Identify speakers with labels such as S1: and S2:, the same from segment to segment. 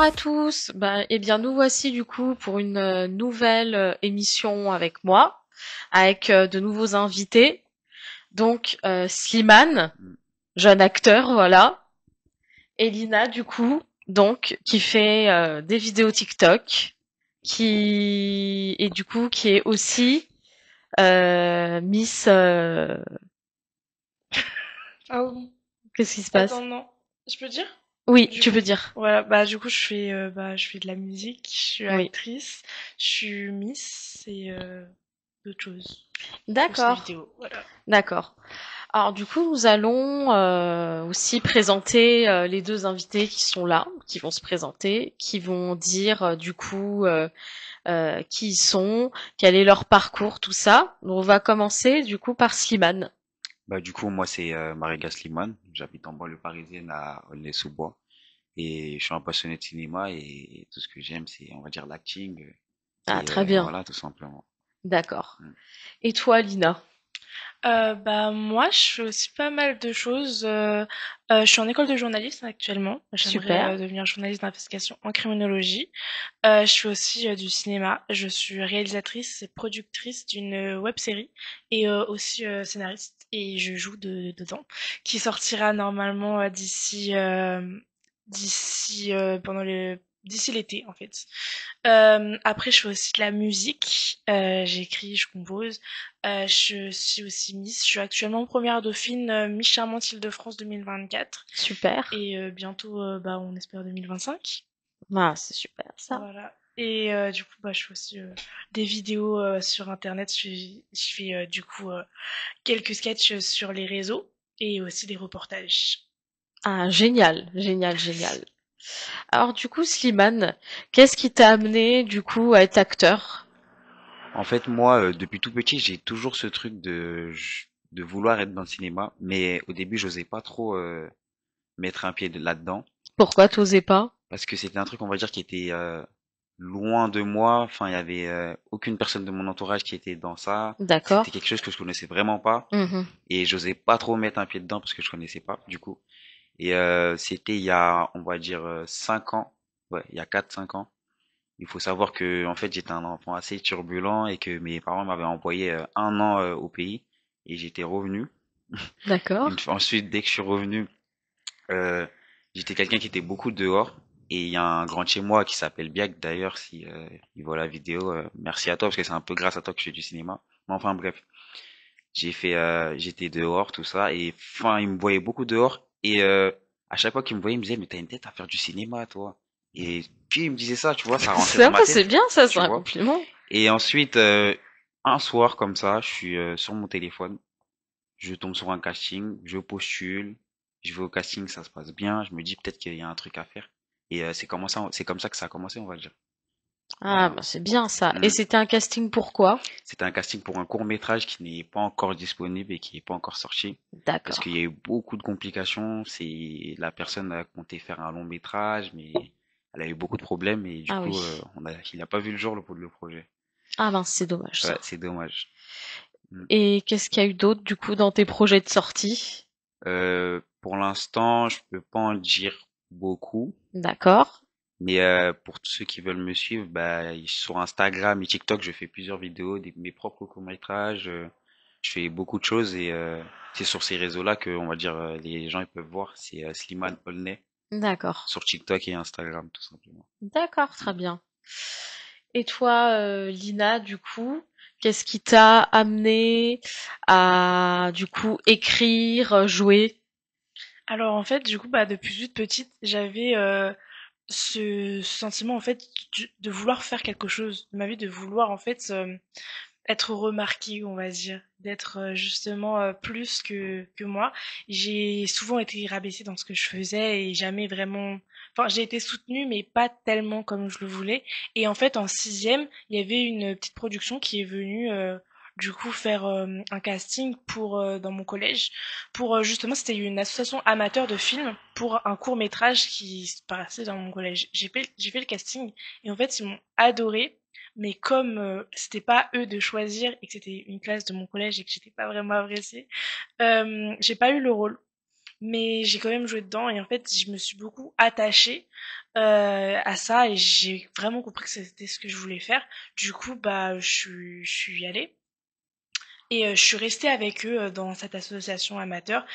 S1: à tous. Eh bien, nous voici du coup pour une nouvelle émission avec moi, avec de nouveaux invités. Donc, Slimane,
S2: Mm.
S1: jeune acteur, voilà. Et Lina, du coup, donc, qui fait des vidéos TikTok, qui et du coup qui est aussi Miss.
S3: Ah oui.
S1: Qu'est-ce qui se
S3: Attends,
S1: passe?
S3: non. Je peux dire?
S1: Oui,
S3: Du
S1: tu peux
S3: coup.
S1: dire.
S3: Voilà, bah du coup je fais de la musique, je suis
S1: Oui.
S3: actrice, je suis Miss et d'autres choses. Je fais aussi des
S1: D'accord,
S3: vidéos, voilà.
S1: d'accord. Alors du coup, nous allons aussi présenter les deux invités qui sont là, qui vont se présenter, qui vont dire du coup qui ils sont, quel est leur parcours, tout ça. Donc, on va commencer du coup par Slimane.
S2: Bah, du coup, moi, c'est Mariga Slimane. J'habite en banlieue parisienne à Aulnay-sous-Bois. Et je suis un passionné de cinéma et tout ce que j'aime, c'est, on va dire, l'acting.
S1: Ah, très bien,
S2: Voilà, tout simplement.
S1: d'accord.
S2: Mm.
S1: Et toi, Lina?
S3: Bah moi je fais aussi pas mal de choses. Je suis en école de journalisme actuellement. J'aimerais
S1: Super.
S3: devenir journaliste d'investigation en criminologie. Je fais aussi du cinéma. Je suis réalisatrice et productrice d'une web série et aussi scénariste et je joue dedans, qui sortira normalement d'ici l'été en fait. Après, je fais aussi de la musique. J'écris, je compose. Je suis aussi Miss. Je suis actuellement première dauphine Miss Charmante Île-de-France 2024
S1: Super.
S3: et bientôt, bah, on espère 2025.
S1: Ah, c'est super ça.
S3: Voilà. Et du coup, bah, je fais aussi des vidéos sur Internet. Je fais du coup quelques sketchs sur les réseaux et aussi des reportages.
S1: Ah, génial, génial, génial. Alors du coup, Slimane, qu'est-ce qui t'a amené du coup à être acteur?
S2: En fait, moi, depuis tout petit, j'ai toujours ce truc de vouloir être dans le cinéma. Mais au début, j'osais pas trop mettre un pied là-dedans.
S1: Pourquoi t'osais pas?
S2: Parce que c'était un truc, on va dire, qui était loin de moi. Enfin, il y avait aucune personne de mon entourage qui était dans ça.
S1: D'accord.
S2: C'était quelque chose que je connaissais vraiment pas.
S1: Mhm.
S2: Et j'osais pas trop mettre un pied dedans parce que je connaissais pas, du coup. Et c'était il y a, on va dire, 5 ans. Ouais, il y a 4 5 ans. Il faut savoir que, en fait, j'étais un enfant assez turbulent et que mes parents m'avaient envoyé 1 an au pays et j'étais revenu.
S1: D'accord.
S2: Ensuite, dès que je suis revenu, euh, j'étais quelqu'un qui était beaucoup dehors. Et il y a un grand de chez moi qui s'appelle Biak, d'ailleurs, si il voit la vidéo, merci à toi parce que c'est un peu grâce à toi que je fais du cinéma. Mais enfin bref, j'étais dehors, tout ça, et enfin, il me voyait beaucoup dehors, et à chaque fois qu'il me voyait, il me disait, mais t'as une tête à faire du cinéma, toi. Et puis il me disait ça, tu vois, ça rentrait dans ma
S1: C'est
S2: tête,
S1: bien ça, c'est
S2: tu
S1: un
S2: vois.
S1: compliment.
S2: Et ensuite, un soir comme ça, je suis sur mon téléphone, je tombe sur un casting, je postule, je vais au casting, ça se passe bien, je me dis peut-être qu'il y a un truc à faire. Et c'est comme ça que ça a commencé, on va dire.
S1: Ah,
S2: Voilà.
S1: bah c'est bien ça. Et
S2: Mm.
S1: c'était un casting pourquoi?
S2: C'était un casting pour un court-métrage qui n'est pas encore disponible et qui n'est pas encore sorti. Parce qu'il y
S1: D'accord.
S2: a eu beaucoup de complications. C'est la personne a compté faire un long métrage, mais elle a eu beaucoup de problèmes et du
S1: Ah
S2: coup,
S1: oui.
S2: il n'a pas vu le jour le projet.
S1: Ah ben c'est dommage
S2: Ouais,
S1: ça.
S2: c'est dommage. Mm.
S1: Et qu'est-ce qu'il y a eu d'autre du coup dans tes projets de sortie?
S2: Pour l'instant, je peux pas en dire beaucoup,
S1: D'accord.
S2: mais pour tous ceux qui veulent me suivre, bah, sur Instagram et TikTok, je fais plusieurs vidéos, mes propres courts-métrages. Je fais beaucoup de choses et c'est sur ces réseaux-là que, on va dire, les gens ils peuvent voir. C'est Slimane Olney
S1: D'accord.
S2: sur TikTok et Instagram, tout simplement.
S1: D'accord, très bien. Et toi, Lina, du coup, qu'est-ce qui t'a amené à du coup écrire, jouer?
S3: Alors en fait, du coup, bah, depuis toute petite, j'avais ce sentiment en fait de vouloir faire quelque chose de ma vie, de vouloir en fait être remarquée, on va dire, d'être justement plus que moi. J'ai souvent été rabaissée dans ce que je faisais et jamais vraiment. Enfin, j'ai été soutenue, mais pas tellement comme je le voulais. Et en fait, en sixième, il y avait une petite production qui est venue. Du coup, faire un casting pour dans mon collège pour justement c'était une association amateur de films pour un court métrage qui se passait dans mon collège. J'ai fait le casting et en fait ils m'ont adoré, mais comme c'était pas eux de choisir et que c'était une classe de mon collège et que j'étais pas vraiment appréciée, j'ai pas eu le rôle. mais j'ai quand même joué dedans et en fait, je me suis beaucoup attachée à ça et j'ai vraiment compris que c'était ce que je voulais faire. Du coup, bah, je suis allée et je suis restée avec eux dans cette association amateur.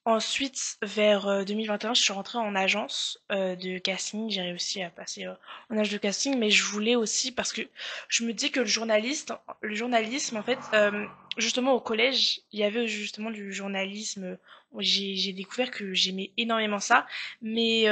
S3: Ensuite, vers 2021, je suis rentrée en agence de casting. J'ai réussi à passer en âge de casting, mais je voulais aussi parce que je me dis que le journalisme, en fait, justement au collège, il y avait justement du journalisme. J'ai découvert que j'aimais énormément ça, mais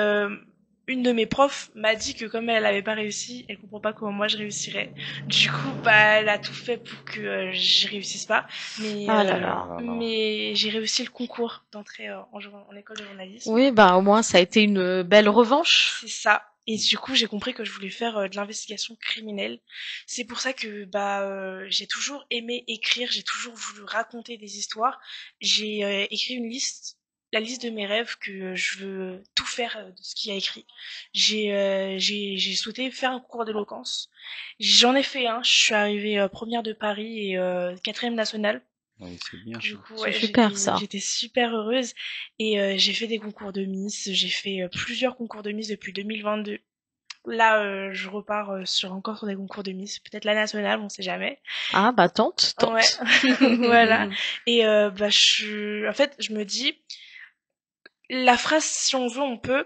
S3: une de mes profs m'a dit que comme elle avait pas réussi, elle comprend pas comment moi je réussirais. Du coup, bah, elle a tout fait pour que je réussisse pas. Mais,
S1: Ah là
S2: Oh
S1: là.
S2: là là.
S3: mais j'ai réussi le concours d'entrée en école de journalisme.
S1: Oui, bah au moins ça a été une belle revanche.
S3: C'est ça. Et du coup, j'ai compris que je voulais faire de l'investigation criminelle. C'est pour ça que bah j'ai toujours aimé écrire, j'ai toujours voulu raconter des histoires. J'ai écrit une liste, la liste de mes rêves que je veux tout faire de ce qu'il y a écrit. J'ai souhaité faire un concours d'éloquence. J'en ai fait un. Je suis arrivée première de Paris et quatrième nationale.
S2: Ouais, c'est bien ça.
S3: Du coup,
S1: C'est
S3: ouais,
S1: super ça.
S3: j'étais super heureuse et j'ai fait des concours de Miss, j'ai fait plusieurs concours de Miss depuis 2022. Là, je repars encore sur des concours de Miss, peut-être la nationale, on sait jamais.
S1: Ah bah tente,
S3: Ouais,
S1: tente.
S3: voilà. Et bah en fait, je me dis, la phrase si on veut, on peut,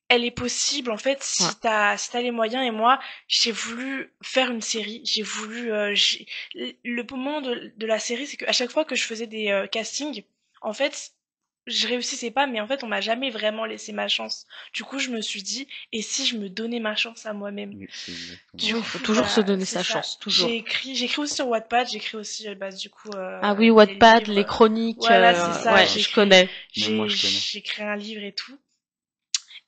S3: elle est possible en fait
S1: Ouais.
S3: si t'as les moyens. Et moi, j'ai voulu faire une série, j'ai voulu le moment de la série, c'est qu'à chaque fois que je faisais des castings, en fait je réussissais pas, mais en fait on m'a jamais vraiment laissé ma chance. Du coup je me suis dit, et si je me donnais ma chance à moi-même?
S2: Oui, c'est exactement
S3: Du
S1: Oui, il
S2: ça.
S1: faut
S3: coup
S1: toujours se
S3: bah
S1: donner
S3: c'est
S1: sa
S3: ça,
S1: chance, toujours.
S3: j'ai écrit aussi sur Wattpad, j'ai écrit aussi bah du coup
S1: Ah oui,
S3: des
S1: Wattpad, les
S3: livres.
S1: chroniques,
S3: Voilà, c'est ça,
S1: ouais, je connais.
S2: Même moi, je connais.
S3: j'ai créé un livre et tout.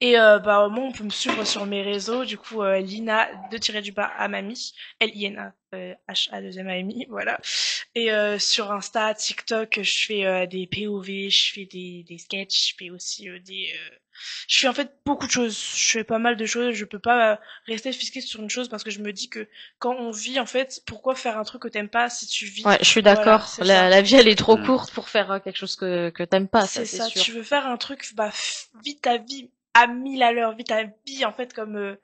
S3: Et bah moi on peut me suivre sur mes réseaux, du coup Lina de tirer du bas Amami, Lina H-A-2-M-A-M-I, voilà. Et sur Insta, TikTok, je fais des POV, je fais des sketchs, je fais aussi je fais en fait beaucoup de choses, je fais pas mal de choses, je peux pas rester fisquée sur une chose parce que je me dis que quand on vit en fait, pourquoi faire un truc que t'aimes pas si tu vis?
S1: Ouais, je suis
S3: Voilà,
S1: d'accord.
S3: c'est ça.
S1: La vie, elle est trop
S2: Hmm.
S1: courte pour faire quelque chose que t'aimes pas, ça
S3: C'est
S1: c'est
S3: ça, tu
S1: sûr.
S3: veux faire un truc, bah, vis ta vie à 1000 à l'heure, vis ta vie en fait comme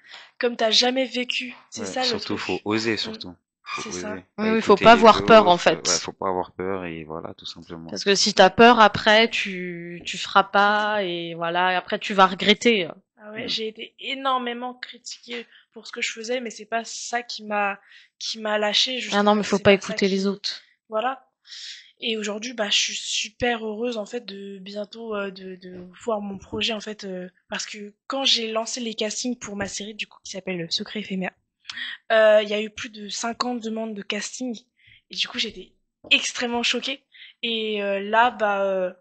S3: t'as jamais vécu. C'est
S2: Ouais,
S3: ça le
S2: surtout, faut
S3: truc.
S2: oser,
S3: Mm,
S2: surtout. Faut
S3: c'est ça.
S2: oser.
S1: Oui,
S2: Pas
S1: oui, faut
S2: écouter
S1: pas
S2: les
S1: avoir peur en
S2: autres. Ouais,
S1: fait.
S2: faut pas avoir peur et voilà, tout simplement.
S1: Parce que si t'as peur après, tu feras pas et voilà, et après tu vas regretter.
S3: Ah ouais,
S2: Hmm.
S3: j'ai été énormément critiquée pour ce que je faisais, mais c'est pas ça qui m'a lâché
S1: Ah non,
S3: justement.
S1: mais faut
S3: C'est
S1: pas
S3: pas ça
S1: écouter les
S3: qui
S1: autres.
S3: voilà. Et aujourd'hui, bah, je suis super heureuse en fait de bientôt de voir mon projet en fait parce que quand j'ai lancé les castings pour ma série du coup qui s'appelle Secret éphémère, il y a eu plus de 50 demandes de casting et du coup j'étais extrêmement choquée et là bah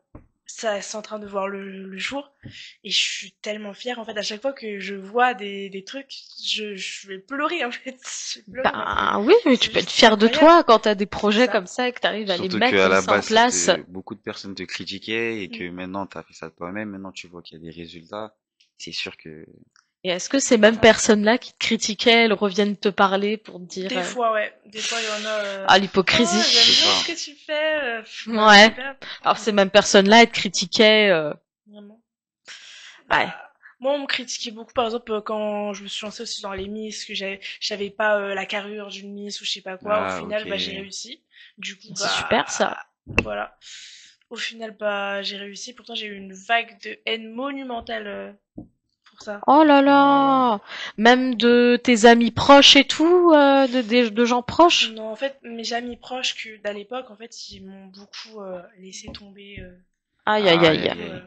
S3: ça c'est en train de voir le jour et je suis tellement fière en fait à chaque fois que je vois des trucs je vais pleurer en fait je vais pleurer parce que
S1: Bah oui, mais tu
S3: c'est
S1: peux être
S3: juste
S1: fier de
S3: incroyable.
S1: toi quand t'as des
S3: C'est
S1: projets
S3: ça.
S1: comme ça et que t'arrives à les
S2: Surtout
S1: mettre
S2: qu'à
S1: comme
S2: la
S1: ça en
S2: base,
S1: place.
S2: beaucoup de personnes te critiquaient et
S3: Mm.
S2: que maintenant t'as fait ça de toi-même. Maintenant tu vois qu'il y a des résultats. C'est sûr que
S1: Et est-ce que ces mêmes personnes-là qui te critiquaient, elles reviennent te parler pour te dire
S3: Des fois, ouais. Des fois, il y en a.
S1: ah
S3: Oh, j'aime
S2: c'est
S1: l'hypocrisie.
S3: bien
S2: ça.
S3: ce que tu fais. Bah,
S1: Ouais.
S3: super.
S1: Alors ces
S3: Vraiment.
S1: mêmes personnes-là, elles te critiquaient.
S3: Vraiment.
S1: Ouais.
S3: Bah, moi, on me critiquait beaucoup, par exemple, quand je me suis lancée aussi dans les Miss, que j'avais pas la carrure d'une Miss ou je sais pas quoi. Au
S2: Ah, ok.
S3: final, bah, j'ai réussi. Du coup,
S1: C'est super ça.
S3: voilà. Au final, bah, j'ai réussi. Pourtant, j'ai eu une vague de haine monumentale pour ça.
S1: Oh là
S2: Oh là là.
S1: là. Même de tes amis proches et tout, de gens proches.
S3: Non, en fait, mes amis proches d'à l'époque, en fait, ils m'ont beaucoup laissé tomber.
S1: Aïe aïe
S2: Aïe,
S1: aïe.
S2: aïe, aïe.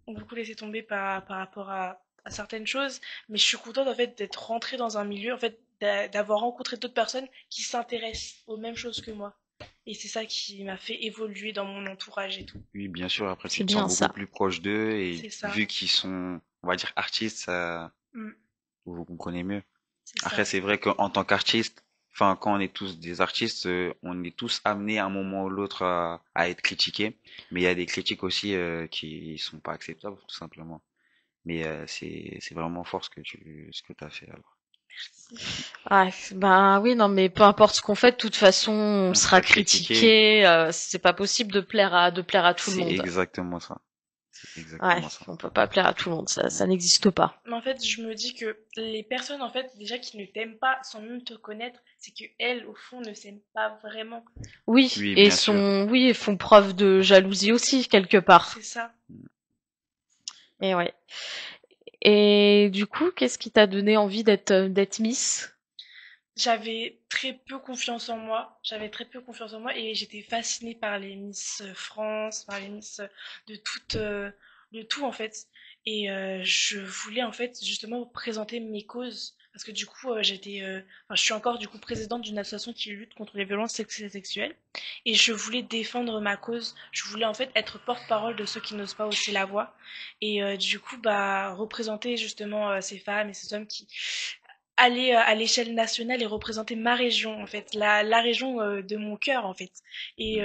S3: Ont beaucoup laissé tomber par rapport à certaines choses, mais je suis contente en fait d'être rentrée dans un milieu, en fait, d'avoir rencontré d'autres personnes qui s'intéressent aux mêmes choses que moi. Et c'est ça qui m'a fait évoluer dans mon entourage et tout.
S2: Oui, bien sûr. Après,
S1: C'est
S2: tu te sens
S1: bien
S2: beaucoup
S1: ça.
S2: plus proche d'eux et
S3: C'est ça.
S2: vu qu'ils sont, on va dire, artistes, ça,
S3: Mm,
S2: vous vous comprenez mieux.
S3: c'est
S2: Après,
S3: ça.
S2: c'est vrai qu'en tant qu'artiste, enfin, quand on est tous des artistes, on est tous amenés à un moment ou l'autre à être critiqués. Mais il y a des critiques aussi qui sont pas acceptables, tout simplement. Mais c'est vraiment fort ce que t'as fait alors.
S1: Ouais, bah oui, non, mais peu importe ce qu'on fait, de toute façon, on
S2: On
S1: sera
S2: sera critiqué,
S1: critiqué. C'est pas possible de plaire à tout le
S2: c'est
S1: monde.
S2: exactement ça. C'est
S1: Ouais,
S2: exactement ça.
S1: on peut pas plaire à tout le monde, ça n'existe pas.
S3: Mais en fait, je me dis que les personnes, en fait, déjà qui ne t'aiment pas sans même te connaître, c'est que elles, au fond, ne s'aiment pas vraiment.
S1: Oui,
S2: Oui,
S1: et
S2: bien sûr.
S1: sont, oui, font preuve de jalousie aussi quelque part.
S3: C'est ça.
S1: Et ouais. Et du coup, qu'est-ce qui t'a donné envie d'être Miss?
S3: J'avais très peu confiance en moi. J'avais très peu confiance en moi et j'étais fascinée par les Miss France, par les Miss de tout en fait. Et je voulais en fait justement présenter mes causes parce que du coup enfin, je suis encore du coup présidente d'une association qui lutte contre les violences sexuelles et je voulais défendre ma cause. Je voulais en fait être porte-parole de ceux qui n'osent pas hausser la voix et du coup bah représenter justement ces femmes et ces hommes qui aller à l'échelle nationale et représenter ma région en fait, la région de mon cœur en fait. Et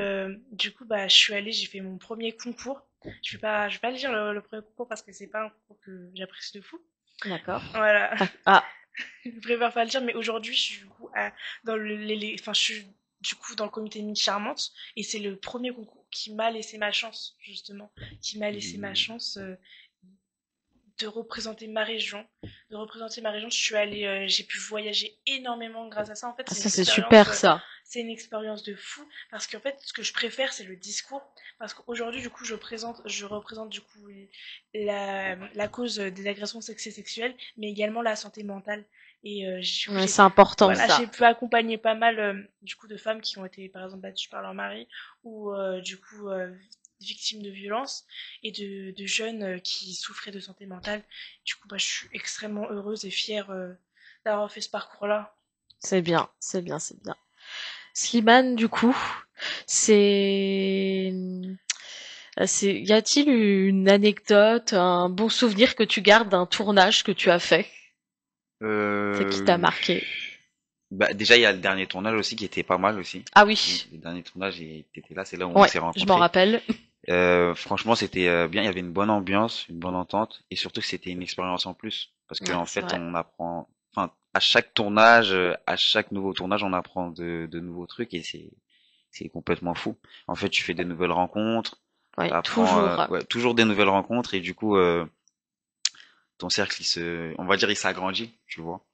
S3: du coup bah je suis allée, j'ai fait mon premier concours. Je vais pas le dire le premier concours parce que c'est pas un concours que j'apprécie de fou.
S1: D'accord.
S3: Voilà,
S1: Ah,
S3: je préfère pas le dire, mais aujourd'hui je suis du coup dans enfin je suis du coup dans le comité de Mine Charmante et c'est le premier concours qui m'a laissé ma chance justement, qui m'a laissé ma
S2: Hmm.
S3: chance de représenter ma région, de représenter ma région. Je suis allée, j'ai pu voyager énormément grâce à ça. En fait,
S1: ça c'est super ça.
S3: c'est une expérience de fou parce qu'en fait, ce que je préfère, c'est le discours. Parce qu'aujourd'hui, du coup, je représente du coup la cause des agressions sexuelles, mais également la santé mentale. Et du coup,
S1: Ouais, c'est important
S3: voilà, j'ai
S1: ça.
S3: pu accompagner pas mal du coup de femmes qui ont été par exemple battues par leur mari ou du coup victimes de violences et de jeunes qui souffraient de santé mentale. Du coup, bah, je suis extrêmement heureuse et fière d'avoir fait ce parcours-là.
S1: C'est bien, c'est bien, c'est bien. Slimane, du coup, c'est, y a-t-il une anecdote, un bon souvenir que tu gardes d'un tournage que tu as fait, c'est qui t'a
S2: Euh,
S1: marqué?
S2: Bah, déjà, il y a le dernier tournage aussi qui était pas mal aussi.
S1: Ah oui,
S2: Le dernier tournage, et t'étais là, c'est là où on
S1: ouais,
S2: s'est
S1: je m'en
S2: rencontrés.
S1: rappelle.
S2: Franchement, c'était bien. Il y avait une bonne ambiance, une bonne entente, et surtout que c'était une expérience en plus, parce
S1: Ouais,
S2: qu'en
S1: c'est
S2: fait,
S1: vrai.
S2: on apprend. Enfin, à chaque tournage, à chaque nouveau tournage, on apprend de nouveaux trucs, et c'est complètement fou. En fait, tu fais des nouvelles rencontres,
S1: Ouais,
S2: t'apprends,
S1: toujours.
S2: ouais, toujours des nouvelles rencontres, et du coup, ton cercle, on va dire, il s'agrandit, tu vois.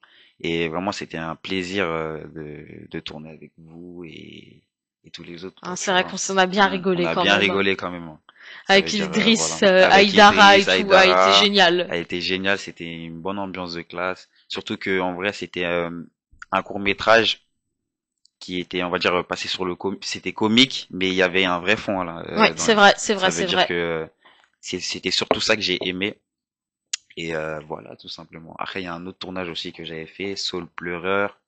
S2: Et vraiment, c'était un plaisir de tourner avec vous et tous les autres,
S1: Hein,
S2: quoi,
S1: c'est
S2: tu
S1: vrai
S2: vois.
S1: qu'on s'en a bien
S2: On
S1: rigolé
S2: a
S1: quand
S2: bien
S1: même.
S2: rigolé quand même, hein. Ça veut
S1: Avec
S2: dire,
S1: Idriss,
S2: voilà. Avec
S1: Aïdara et
S2: Idriss,
S1: tout, a été
S2: Aïdara,
S1: génial.
S2: a été génial. C'était une bonne ambiance de classe. Surtout que, en vrai, c'était un court-métrage qui était, on va dire, passé sur c'était comique, mais il y avait un vrai fond, là,
S1: Ouais,
S2: dans
S1: c'est
S2: le
S1: vrai,
S2: film.
S1: c'est vrai,
S2: Ça veut
S1: c'est
S2: dire
S1: vrai.
S2: que c'était surtout ça que j'ai aimé. Et voilà, tout simplement. Après, il y a un autre tournage aussi que j'avais fait, Saul Pleureur.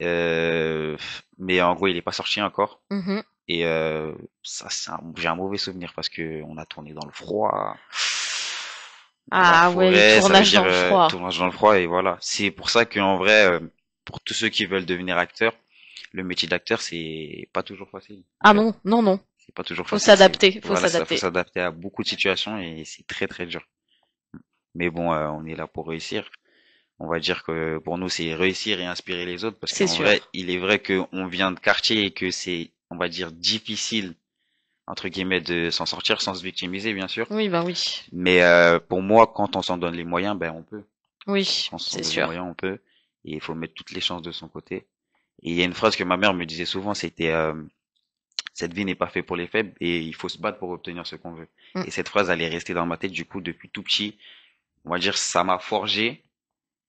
S2: Euh, mais en gros, il est pas sorti encore.
S1: Mhm.
S2: Et ça, j'ai un mauvais souvenir parce que on a tourné dans le froid, dans la
S1: Ah ouais, les
S2: forêt. Ça veut
S1: tournages
S2: dire
S1: dans le froid.
S2: tournage dans le froid. Et voilà. C'est pour ça qu'en vrai, pour tous ceux qui veulent devenir acteur, le métier d'acteur, c'est pas toujours facile. En
S1: Ah
S2: fait,
S1: non, non, non.
S2: c'est pas toujours
S1: Faut
S2: facile. C'est
S1: s'adapter, faut
S2: voilà, ça faut
S1: s'adapter.
S2: s'adapter à beaucoup de situations et c'est très très dur. Mais bon, on est là pour réussir. On va dire que pour nous, c'est réussir et inspirer les autres parce
S1: C'est
S2: qu'en vrai,
S1: sûr.
S2: il est vrai qu'on vient de quartier et que c'est, on va dire, difficile, entre guillemets, de s'en sortir sans se victimiser, bien sûr.
S1: Oui, bah oui.
S2: Mais pour moi, quand on s'en donne les moyens, ben on peut.
S1: Oui,
S2: Quand on s'en
S1: c'est
S2: donne les
S1: sûr.
S2: moyens, on peut. Et il faut mettre toutes les chances de son côté. Et il y a une phrase que ma mère me disait souvent, c'était cette vie n'est pas faite pour les faibles et il faut se battre pour obtenir ce qu'on veut.
S1: Mm.
S2: Et cette phrase, elle est restée dans ma tête du coup depuis tout petit. On va dire, ça m'a forgé.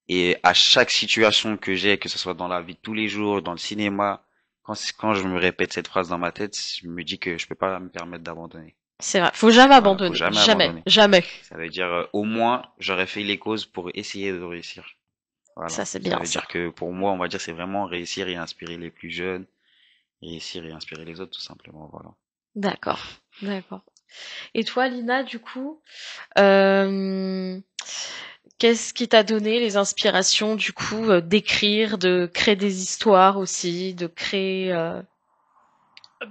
S2: Et à chaque situation que j'ai, que ce soit dans la vie de tous les jours, dans le cinéma, quand je me répète cette phrase dans ma tête, je me dis que je peux pas me permettre d'abandonner.
S1: C'est vrai. Faut jamais
S2: Voilà, faut
S1: abandonner.
S2: jamais
S1: Jamais.
S2: abandonner.
S1: Jamais.
S2: Ça veut dire au moins j'aurais fait les causes pour essayer de réussir.
S1: Ça,
S2: Voilà.
S1: c'est
S2: Ça
S1: bien,
S2: veut
S1: ça.
S2: dire que pour moi, on va dire c'est vraiment réussir et inspirer les plus jeunes, réussir et inspirer les autres tout simplement. Voilà.
S1: D'accord. D'accord. Et toi, Lina, du coup, euh, qu'est-ce qui t'a donné les inspirations, du coup, d'écrire, de créer des histoires aussi, de créer...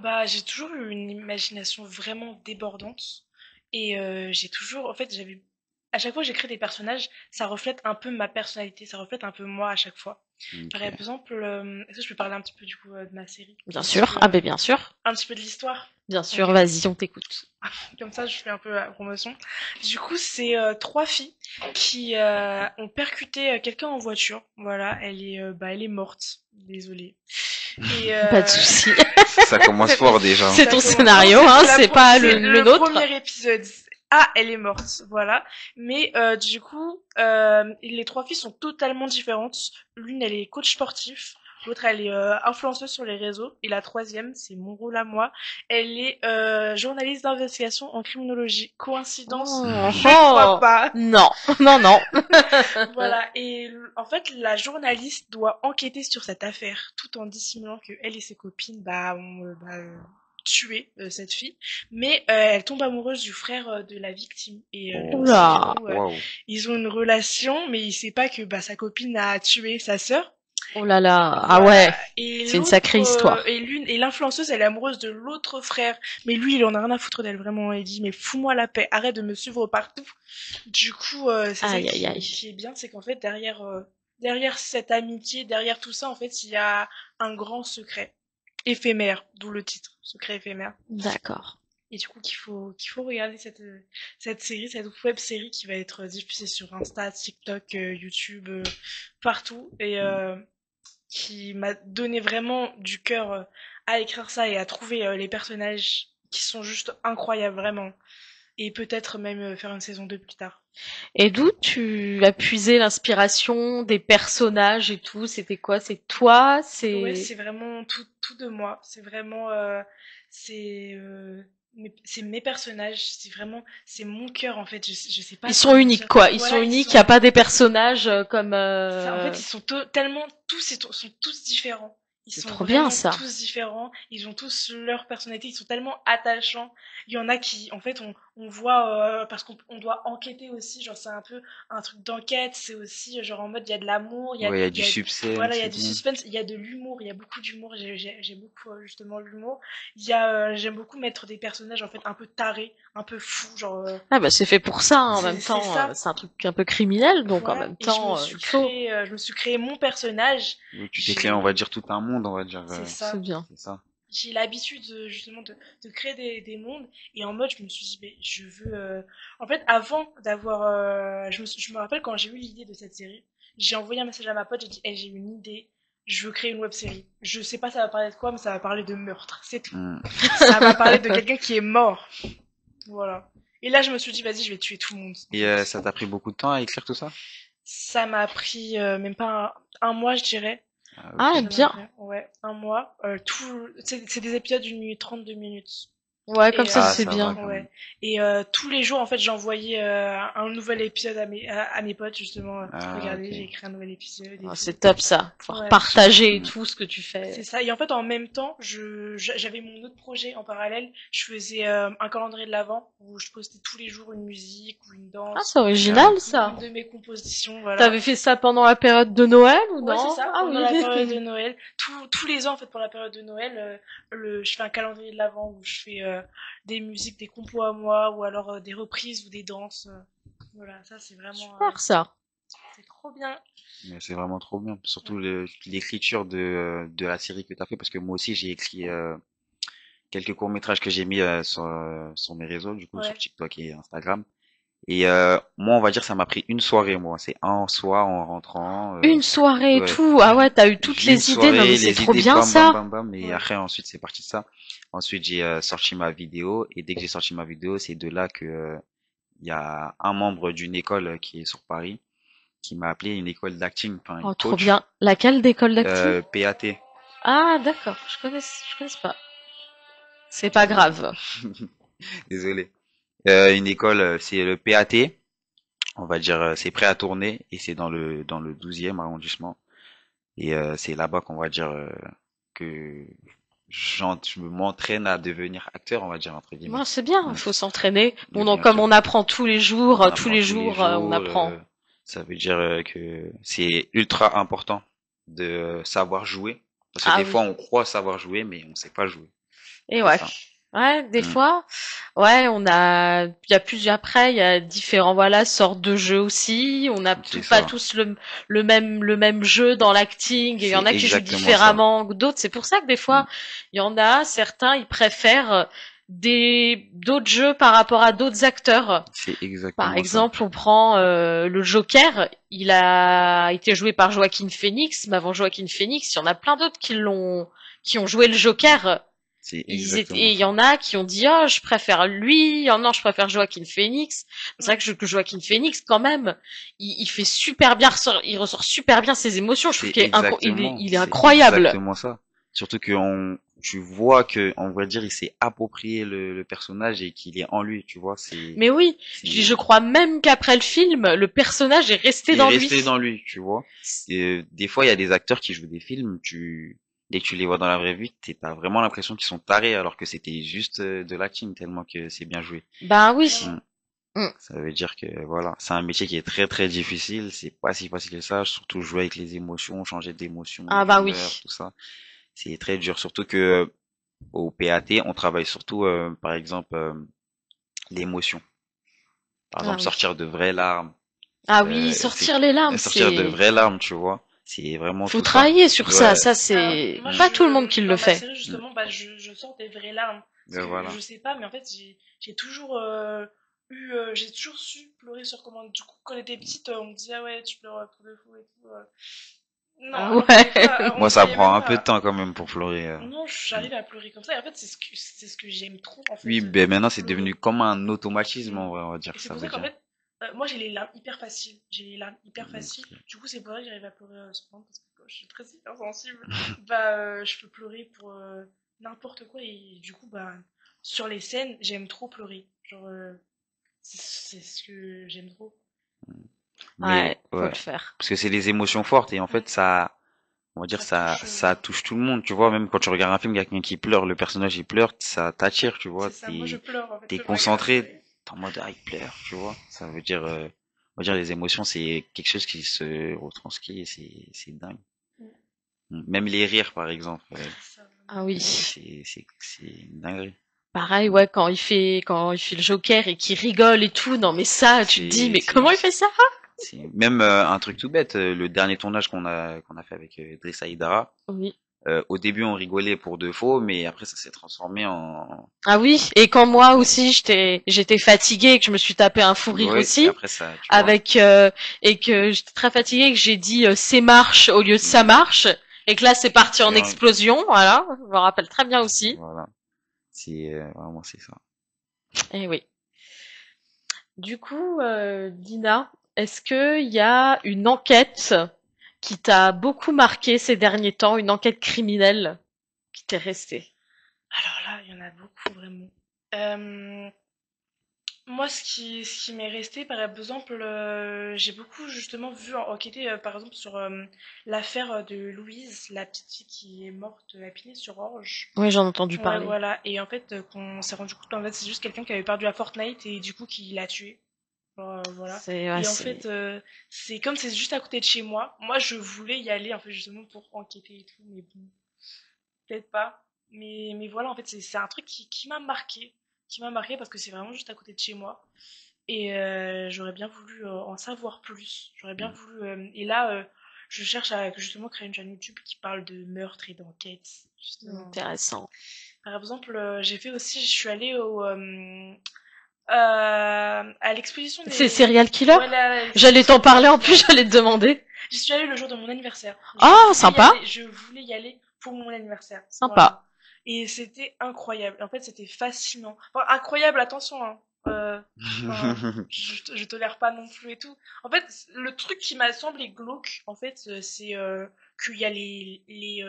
S3: Bah, j'ai toujours eu une imagination vraiment débordante et j'ai toujours, en fait, j'avais à chaque fois que j'écris des personnages, ça reflète un peu ma personnalité, ça reflète un peu moi à chaque fois. Par
S2: Ok.
S3: exemple, est-ce que je peux parler un petit peu du coup de ma série,
S1: Bien sûr. Ah ben bien sûr.
S3: un petit peu de l'histoire?
S1: Bien sûr,
S3: Ok.
S1: vas-y, on t'écoute.
S3: Comme ça, je fais un peu la promotion. Du coup, c'est trois filles qui ont percuté quelqu'un en voiture. Voilà, elle est morte. Désolée. Et
S1: Pas de souci.
S2: Ça commence fort déjà.
S1: C'est
S3: ça
S1: ton
S3: commence. Non,
S1: scénario, hein, c'est pas
S3: c'est
S1: le
S3: le
S1: nôtre.
S3: premier épisode. Ah, elle est morte, voilà. Mais du coup, les trois filles sont totalement différentes. L'une, elle est coach sportif. L'autre, elle est influenceuse sur les réseaux. Et la troisième, c'est mon rôle à moi. Elle est journaliste d'investigation en criminologie. Coïncidence?
S1: Oh,
S3: Je crois
S1: oh.
S3: pas.
S1: Non, non, non.
S3: Voilà. Et en fait, la journaliste doit enquêter sur cette affaire, tout en dissimulant que elle et ses copines, tué cette fille, mais elle tombe amoureuse du frère de la victime et lui
S2: Oh,
S3: aussi du
S1: Oula.
S3: coup
S2: waouh.
S3: ils ont une relation mais il sait pas que sa copine a tué sa sœur.
S1: Oh là là. Ah
S3: Voilà.
S1: ouais.
S3: Et
S1: C'est une sacrée histoire.
S3: l'influenceuse elle est amoureuse de l'autre frère, mais lui il en a rien à foutre d'elle vraiment. Il dit mais fous-moi la paix, arrête de me suivre partout. Du coup c'est ça
S1: Aïe, aïe, aïe.
S3: qui est bien, c'est qu'en fait derrière cette amitié, derrière tout ça en fait il y a un grand secret éphémère, d'où le titre, secret éphémère.
S1: D'accord.
S3: Et du coup qu'il faut regarder cette série, cette web série qui va être diffusée sur Insta, TikTok, YouTube, partout, et qui m'a donné vraiment du cœur à écrire ça et à trouver les personnages qui sont juste incroyables vraiment, et peut-être même faire une saison 2 plus tard.
S1: Et d'où tu as puisé l'inspiration des personnages et tout? C'était quoi? C'est toi?
S3: Ouais,
S1: C'est...
S3: c'est vraiment tout de moi. C'est vraiment, c'est, c'est mes personnages. C'est mon cœur en fait. Je sais pas
S1: Ils sont
S3: comment
S1: uniques,
S3: dire.
S1: quoi. Ils sont
S3: Voilà, ils
S1: uniques. Il n'y a
S3: sont,
S1: pas des personnages comme...
S3: ça, en fait, ils sont tellement sont tous différents. Ils
S1: C'est
S3: sont
S1: trop bien,
S3: vraiment
S1: ça.
S3: tous différents. Ils ont tous leur personnalité. Ils sont tellement attachants. Il y en a qui, en fait, on voit parce qu'on doit enquêter aussi. Genre, c'est un peu un truc d'enquête. C'est aussi genre en mode il y a de l'amour,
S2: Ouais, il y a du
S3: il y a voilà, il
S2: suspense
S3: y a
S2: et
S3: du
S2: tout.
S3: suspense, il y a de l'humour. Il y a beaucoup d'humour. J'aime beaucoup justement l'humour. J'aime beaucoup mettre des personnages en fait un peu tarés, un peu fous, genre.
S1: Ah bah c'est fait pour ça, hein. En même
S3: C'est
S1: temps,
S3: ça.
S1: c'est un truc un peu criminel, donc en
S3: Voilà,
S1: même
S3: et je me
S1: temps,
S3: suis
S1: il faut.
S3: créé, je me suis créé mon personnage.
S2: Donc, tu t'es créé, on va
S3: J'ai,
S2: dire, tout un monde, on va dire.
S3: c'est
S1: C'est
S3: ça.
S1: bien.
S2: C'est ça.
S3: J'ai l'habitude justement de créer des mondes et en mode je me suis dit mais je veux. En fait, avant d'avoir, je me rappelle quand j'ai eu l'idée de cette série, j'ai envoyé un message à ma pote, j'ai dit hey, j'ai une idée, je veux créer une web série. Je sais pas ça va parler de quoi, mais ça va parler de meurtre, c'est tout.
S2: Hmm.
S3: Ça va parler de quelqu'un qui est mort, voilà. Et là je me suis dit vas-y je vais tuer tout le monde. En
S2: Et
S3: fait.
S2: ça t'a pris beaucoup de temps à écrire tout ça?
S3: Ça m'a pris même pas un mois, je dirais.
S2: Ah,
S1: Ah,
S2: ok.
S3: Ça m'a
S1: bien.
S3: pris, ouais, un mois. C'est des épisodes d'une minute 30, 2 minutes.
S1: Ouais, comme
S3: Et
S1: ça,
S2: Ah,
S1: c'est
S2: ça va
S1: bien.
S2: quand même.
S3: ouais. Et tous les jours, en fait, j'envoyais un nouvel épisode à mes potes, justement.
S2: Ah,
S3: Regardez, j'ai
S2: ok.
S3: écrit un nouvel épisode et
S1: Ah,
S3: tout.
S1: c'est top ça. Pouvoir
S3: Ouais.
S1: partager
S2: Hmm.
S1: tout ce que tu
S3: C'est
S1: fais.
S3: ça. Et en fait, en même temps, j'avais mon autre projet en parallèle. Je faisais un calendrier de l'Avent où je postais tous les jours une musique ou une
S1: Ah,
S3: danse
S1: c'est
S3: ou
S2: Ah,
S1: original
S3: une
S1: ça.
S3: de mes compositions, voilà.
S1: T'avais fait ça pendant la période de Noël ou
S3: Ouais, c'est
S1: non?
S3: ça,
S1: Ah
S3: pendant
S1: oui.
S3: la période de Noël. Tous les ans, en fait, pour la période de Noël, je fais un calendrier de l'Avent où je fais des musiques, des compos à moi, ou alors des reprises ou des danses. Voilà, ça, c'est vraiment...
S1: Super ça.
S3: c'est trop bien.
S2: mais c'est vraiment trop bien. Surtout
S3: Ouais.
S2: l'écriture de la série que t'as fait, parce que moi aussi, j'ai écrit quelques courts-métrages que j'ai mis sur mes réseaux, du coup, sur
S3: Ouais.
S2: TikTok et Instagram. Et moi, on va dire, ça m'a pris une soirée, moi. C'est un soir en rentrant.
S1: Une soirée et
S2: Ouais,
S1: tout. Ah ouais, t'as eu toutes
S2: une
S1: les idées. Non mais
S2: soirée,
S1: c'est
S2: les
S1: trop
S2: idées,
S1: bien
S2: bam, bam,
S1: ça.
S2: bam, bam. Et
S3: Ouais.
S2: après, ensuite, c'est parti de ça. Ensuite, j'ai sorti ma vidéo. Et dès que j'ai sorti ma vidéo, c'est de là que il y a un membre d'une école qui est sur Paris qui m'a appelé, une école d'acting, enfin une
S1: Oh, trop
S2: coach,
S1: bien. Laquelle d'école d'acting?
S2: PAT.
S1: Ah, d'accord. Je connais pas. C'est pas grave.
S2: Désolé. Une école, c'est le PAT. On va dire, c'est prêt à tourner et c'est dans le 12e arrondissement. Et c'est là-bas qu'on va dire que je m'entraîne à devenir acteur, on va dire entre guillemets.
S1: Moi, c'est bien. Il
S2: Mm.
S1: faut s'entraîner.
S2: Mais
S1: Donc,
S2: bien
S1: comme
S2: sûr,
S1: on apprend tous les jours,
S2: on
S1: tous
S2: apprend
S1: les
S2: tous les
S1: jours, on
S2: jours.
S1: apprend.
S2: Ça veut dire que c'est ultra important de savoir jouer. Parce que
S1: Ah
S2: des
S1: oui.
S2: fois, on croit savoir jouer, mais on sait pas jouer.
S1: Et
S2: C'est
S1: ouais.
S2: ça.
S1: Ouais, des
S2: Hmm,
S1: fois, ouais, il y a plusieurs, après, il y a différents, voilà, sortes de jeux aussi. On n'a
S2: c'est
S1: pas
S2: ça.
S1: tous le même jeu dans l'acting, et il y en
S2: C'est
S1: a qui jouent
S2: exactement ça.
S1: différemment que d'autres. C'est pour ça que des
S2: Hmm,
S1: fois, il y en a, certains, ils préfèrent d'autres jeux par rapport à d'autres acteurs.
S2: c'est
S1: Par
S2: exactement ça.
S1: exemple, on prend le Joker, il a été joué par Joaquin Phoenix, mais avant Joaquin Phoenix, il y en a plein d'autres qui ont joué le Joker.
S2: C'est
S1: Et
S2: exactement
S1: il y
S2: ça.
S1: en a qui ont dit, oh, je préfère lui, oh non, je préfère Joaquin Phoenix. C'est vrai
S3: Ouais.
S1: que Joaquin Phoenix, quand même, il fait super bien, il ressort super bien ses émotions. Je trouve il est
S2: C'est
S1: incroyable.
S2: exactement ça. Surtout que tu vois que, on va dire, il s'est approprié le personnage et qu'il est en lui, tu vois,
S1: Mais oui, je
S2: c'est,
S1: crois même qu'après le film, le personnage est resté
S2: il est
S1: dans
S2: resté
S1: lui.
S2: dans lui, tu vois. Et des fois, il y a des acteurs qui jouent des films, dès que tu les vois dans la vraie vie, t'as vraiment l'impression qu'ils sont tarés alors que c'était juste de l'acting tellement que c'est bien joué.
S1: Ben oui.
S2: Mm.
S3: Vraiment.
S1: Mm.
S2: Ça veut dire que voilà, c'est un métier qui est très très difficile, c'est pas si facile que ça, surtout jouer avec les émotions, changer d'émotion,
S1: Ah ben
S2: d'humeur,
S1: oui.
S2: tout ça. C'est très dur, surtout que au PAT, on travaille surtout par exemple l'émotion. Par
S1: Ah
S2: exemple,
S1: oui.
S2: sortir de vraies larmes,
S1: Ah oui,
S2: c'est
S1: sortir les larmes,
S2: sortir de
S1: c'est...
S2: vraies larmes, tu vois. C'est vraiment
S1: Faut
S2: tout ça.
S1: travailler sur ça.
S2: Ouais,
S1: Ça,
S3: Alors,
S1: c'est
S3: moi,
S2: mm,
S1: pas tout le monde qui le
S3: dans ma
S1: fait.
S3: série,
S2: mm,
S3: justement, bah, je sors des vraies larmes. Parce que
S2: voilà.
S3: je sais pas, mais en fait, j'ai toujours j'ai toujours su pleurer sur commande. Du coup, quand j'étais petite, on me disait, ah ouais, tu pleures pour de fou et tout. Non,
S1: Ah
S3: alors que des
S1: ouais.
S3: fois, on
S2: Moi,
S3: me
S2: ça
S3: voyait
S2: prend
S3: même
S2: un peu de
S3: pas.
S2: temps quand même pour pleurer.
S3: Non,
S2: Mm.
S3: j'arrive à pleurer comme ça. Et en fait, c'est ce que j'aime trop, en
S2: Oui,
S3: fait,
S2: ben maintenant c'est devenu
S3: pleurer.
S2: comme un automatisme,
S3: Mm.
S2: en vrai, on va dire,
S3: Et c'est
S2: ça
S3: pour
S2: veut
S3: ça qu'en
S2: dire.
S3: fait, moi j'ai les larmes hyper faciles. J'ai les larmes hyper faciles.
S2: Ok.
S3: Du coup, c'est pour ça que j'arrive à pleurer souvent parce que quand je suis très hypersensible, bah je peux pleurer pour n'importe quoi. Et du coup, bah sur les scènes, j'aime trop pleurer. Genre, c'est ce que j'aime trop.
S2: Mais
S1: Ouais, faut
S2: ouais,
S1: le faire.
S2: parce que c'est des émotions fortes et en
S3: Mm.
S2: fait ça, on va dire
S3: Ça touche.
S2: ça touche tout le monde, tu vois. Même quand tu regardes un film, il y a quelqu'un qui pleure, le personnage il pleure, ça t'attire, tu vois.
S3: C'est ça, moi je pleure en fait
S2: T'es
S3: quand je regarde.
S2: concentré, t'es en mode ah il pleure, tu vois. Ça veut dire, on va dire les émotions c'est quelque chose qui se retranscrit, et c'est dingue.
S3: Mm.
S2: Même les rires par exemple,
S3: C'est ça, vraiment.
S1: Ah oui.
S2: c'est une dinguerie.
S1: Pareil, ouais, quand il fait le Joker et qu'il rigole et tout, non mais ça, tu te dis, mais
S2: C'est
S1: comment il fait ça?
S2: c'est même un truc tout bête, le dernier tournage qu'on a fait avec Drissa Idara.
S1: Oui.
S2: Au début, on rigolait pour de faux, mais après, ça s'est transformé
S1: Ah oui, et quand
S2: en
S1: moi
S2: vrai.
S1: aussi j'étais fatiguée et que je me suis tapé un fou rire
S2: Oui, et
S1: aussi,
S2: après ça, tu vois.
S1: avec et que j'étais très fatiguée et que j'ai dit c'est marche au lieu de ça
S2: Mm.
S1: marche, et que là c'est parti en
S2: Et
S1: explosion, voilà, je me rappelle très bien aussi.
S2: voilà, c'est vraiment c'est ça.
S1: Et oui. Du coup, Dina, est-ce qu'il y a une enquête qui t'a beaucoup marqué ces derniers temps, une enquête criminelle qui t'est restée?
S3: Alors là, il y en a beaucoup vraiment. Euh, Moi, ce qui m'est resté, par exemple, j'ai beaucoup justement vu enquêter, par exemple, sur l'affaire de Louise, la petite fille qui est morte à Épinay-sur-Orge.
S1: Oui, j'en ai entendu
S3: Ouais,
S1: parler.
S3: voilà. Et en fait, qu'on s'est rendu compte, en fait, c'est juste quelqu'un qui avait perdu à Fortnite et du coup qui l'a tué. Voilà.
S1: C'est, ouais,
S3: Et en
S1: c'est,
S3: fait, c'est comme c'est juste à côté de chez moi. Moi, je voulais y aller, en fait, justement pour enquêter et tout, mais bon, peut-être pas. Mais voilà, en fait, c'est un truc qui m'a marqué. Qui m'a marqué parce que c'est vraiment juste à côté de chez moi. Et j'aurais bien voulu en savoir plus. J'aurais bien
S2: Mm.
S3: voulu. Et là, je cherche à justement créer une chaîne YouTube qui parle de meurtre et d'enquête. Justement.
S1: intéressant.
S3: Par exemple, j'ai fait aussi. Je suis allée à l'exposition
S1: C'est
S3: des.
S1: Serial Killer?
S3: Voilà,
S1: J'allais
S3: l'exposition
S1: t'en
S3: des serial
S1: parler en
S3: killers.
S1: plus, j'allais te demander.
S3: J'y suis allée le jour de mon anniversaire.
S1: Ah, sympa,
S3: Je voulais y aller pour mon anniversaire. Voilà.
S1: sympa.
S3: Et c'était incroyable. En fait, c'était fascinant. Enfin, incroyable, attention, hein. Enfin, je tolère pas non plus et tout. En fait, le truc qui m'a semblé glauque, en fait, c'est qu'il y a les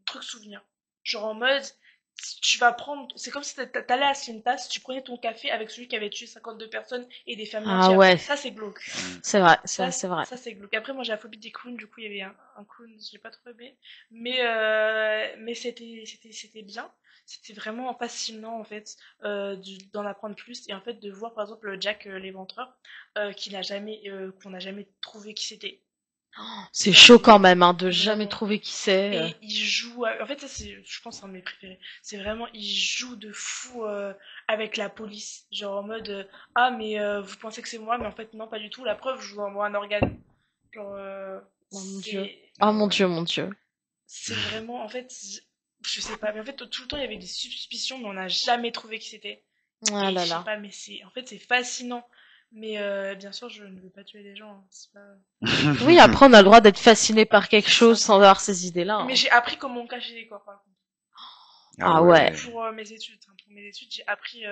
S3: trucs souvenirs. Genre en mode, tu vas prendre. C'est comme si t'allais à Cintas, tu prenais ton café avec celui qui avait tué 52 personnes et des familles
S1: Ah
S3: entières.
S1: ouais,
S3: Ça, c'est glauque.
S2: Mm.
S1: c'est vrai,
S3: Ça,
S1: c'est vrai.
S3: ça c'est glauque. Après, moi j'ai la phobie des clowns, du coup il y avait un clown, je l'ai pas trop aimé. Mais c'était bien. C'était vraiment fascinant en fait d'en apprendre plus et en fait de voir par exemple Jack l'éventreur qu'on n'a jamais trouvé qui c'était.
S1: C'est chaud quand même, hein, de jamais
S3: Vraiment.
S1: trouver qui c'est.
S3: Et il joue, en fait, ça c'est, je pense, un de mes préférés. C'est vraiment, il joue de fou avec la police. Genre en mode, ah, mais vous pensez que c'est moi, mais en fait, non, pas du tout. La preuve, je vous envoie un organe. Genre,
S1: Oh mon Dieu.
S3: c'est.
S1: Oh mon
S3: Ouais.
S1: Dieu, mon Dieu.
S3: C'est vraiment, en fait, je sais pas, mais en fait, tout le temps, il y avait des suspicions, mais on n'a jamais trouvé qui c'était.
S1: Ah
S3: Et
S1: là
S3: je sais
S1: là.
S3: pas, mais c'est, en fait, c'est fascinant. Mais bien sûr, je ne veux pas tuer des gens, hein, c'est pas.
S1: Oui, après, on a le droit d'être fasciné par quelque
S3: C'est
S1: chose
S3: ça.
S1: sans avoir ces idées-là,
S3: Mais
S1: hein.
S3: j'ai appris comment cacher les corps, par contre.
S2: Ah
S1: Ah ouais.
S2: ouais.
S3: Pour mes études, hein. Pour mes études, j'ai appris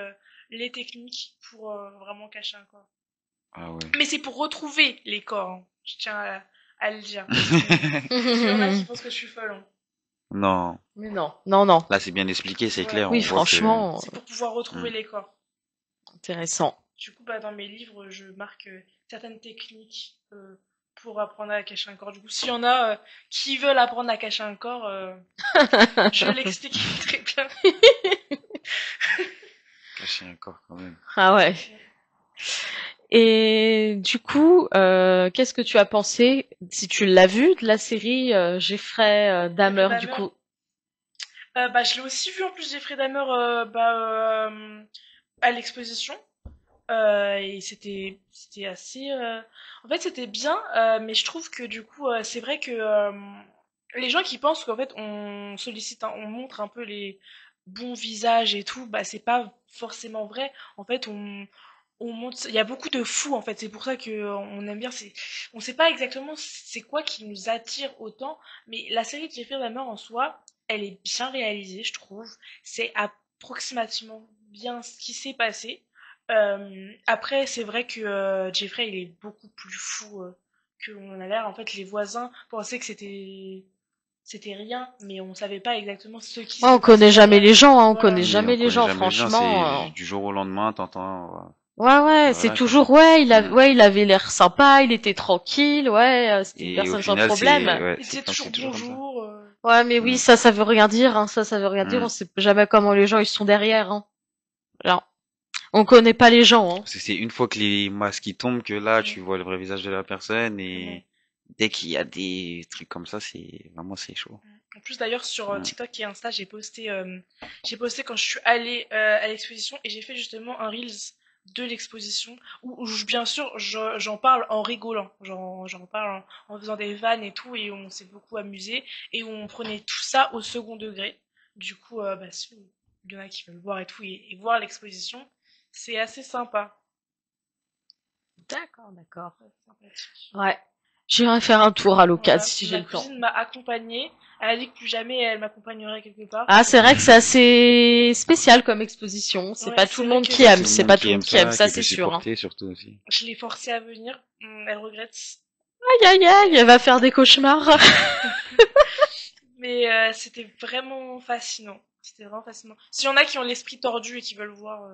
S3: les techniques pour vraiment cacher un corps.
S2: Ah ouais.
S3: Mais c'est pour retrouver les corps, hein. Je tiens à le dire. Parce qu'il y en a qui pensent que je suis folle, hein.
S2: Non.
S1: Mais non, non, non.
S2: Là, c'est bien expliqué, c'est
S3: Ouais.
S2: clair.
S1: Oui,
S2: On voit que.
S1: franchement,
S3: C'est pour pouvoir retrouver
S2: Hmm.
S3: les corps.
S1: intéressant.
S3: Du coup, bah, dans mes livres, je marque certaines techniques pour apprendre à cacher un corps. Du coup, s'il y en a qui veulent apprendre à cacher un corps, je l'explique très bien.
S2: Cacher un corps quand même.
S1: Ah ouais. Et du coup, qu'est-ce que tu as pensé, si tu l'as vu, de la série Jeffrey
S3: Jeffrey
S1: Dahmer, du
S3: Dahmer,
S1: coup?
S3: bah, je l'ai aussi vu en plus Jeffrey Dahmer à l'exposition. Et c'était assez en fait c'était bien mais je trouve que du coup c'est vrai que les gens qui pensent qu'en fait on sollicite on montre un peu les bons visages et tout, bah c'est pas forcément vrai. En fait on montre, il y a beaucoup de fous en fait, c'est pour ça que on aime bien, c'est on sait pas exactement c'est quoi qui nous attire autant, mais la série de Jeffrey Dahmer en soi elle est bien réalisée, je trouve. C'est approximativement bien ce qui s'est passé. Après, c'est vrai que Jeffrey, il est beaucoup plus fou qu'on en a l'air. En fait, les voisins pensaient que c'était rien, mais on savait pas exactement ce qui
S1: Ouais, on
S3: se passait
S1: connaît jamais
S3: derrière.
S1: les gens, hein, on connaît
S3: Voilà.
S2: Oui, on
S1: jamais les
S2: connaît
S1: gens,
S2: jamais les gens. C'est
S1: franchement.
S2: du jour au lendemain, t'entends.
S1: Ouais, ouais, c'est
S2: Voilà quoi.
S1: toujours, ouais,
S2: Hmm.
S1: ouais, il avait l'air sympa, il était tranquille, ouais, c'était une
S2: Et au
S1: personne sans
S2: final, c'est
S1: problème.
S2: ouais,
S3: Il
S2: c'est
S3: disait
S2: comme
S3: toujours
S2: c'est toujours comme ça.
S3: bonjour.
S1: Ouais, mais oui,
S2: Hmm.
S1: ça veut rien dire, hein, ça veut rien dire,
S2: Hmm.
S1: on sait jamais comment les gens ils sont derrière, hein. Alors, on connaît pas les gens, hein.
S2: Parce que c'est une fois que les masques ils tombent que là, tu
S3: Mm,
S2: vois le vrai visage de la personne
S3: vraiment.
S2: et dès qu'il y a des trucs comme ça, c'est chaud.
S3: En plus, d'ailleurs, sur
S2: Hmm.
S3: TikTok et Insta, j'ai posté quand je suis allée à l'exposition et j'ai fait justement un Reels de l'exposition bien sûr, j'en parle en rigolant. J'en parle en faisant des vannes et tout, et on s'est beaucoup amusé et on prenait tout ça au second degré. Du coup, bah, si il y en a qui veulent voir et tout et voir l'exposition, c'est assez sympa.
S1: D'accord, d'accord.
S3: Ouais, c'est sympathique.
S1: Ouais. J'irai faire un tour à l'occasion
S3: Voilà,
S1: si j'ai
S3: ma
S1: le temps.
S3: cousine m'a accompagnée. Elle a dit que plus jamais elle m'accompagnerait quelque part.
S1: Ah, c'est vrai que c'est assez spécial comme exposition. C'est
S3: Ouais,
S1: pas tout
S3: c'est
S1: le
S3: vrai
S1: monde
S3: que
S1: qui
S2: Pas
S1: aime.
S2: tout le
S1: C'est
S2: monde
S1: pas
S2: qui
S1: tout le
S2: aime
S1: monde qui aime,
S2: ça,
S1: ça
S2: qui peut
S1: c'est sûr, hein.
S2: supporter surtout aussi.
S3: je l'ai forcée à venir. Elle regrette.
S1: Aïe aïe aïe, elle va faire des cauchemars.
S3: Mais c'était vraiment fascinant. C'était vraiment fascinant. S'il y en a qui ont l'esprit tordu et qui veulent voir.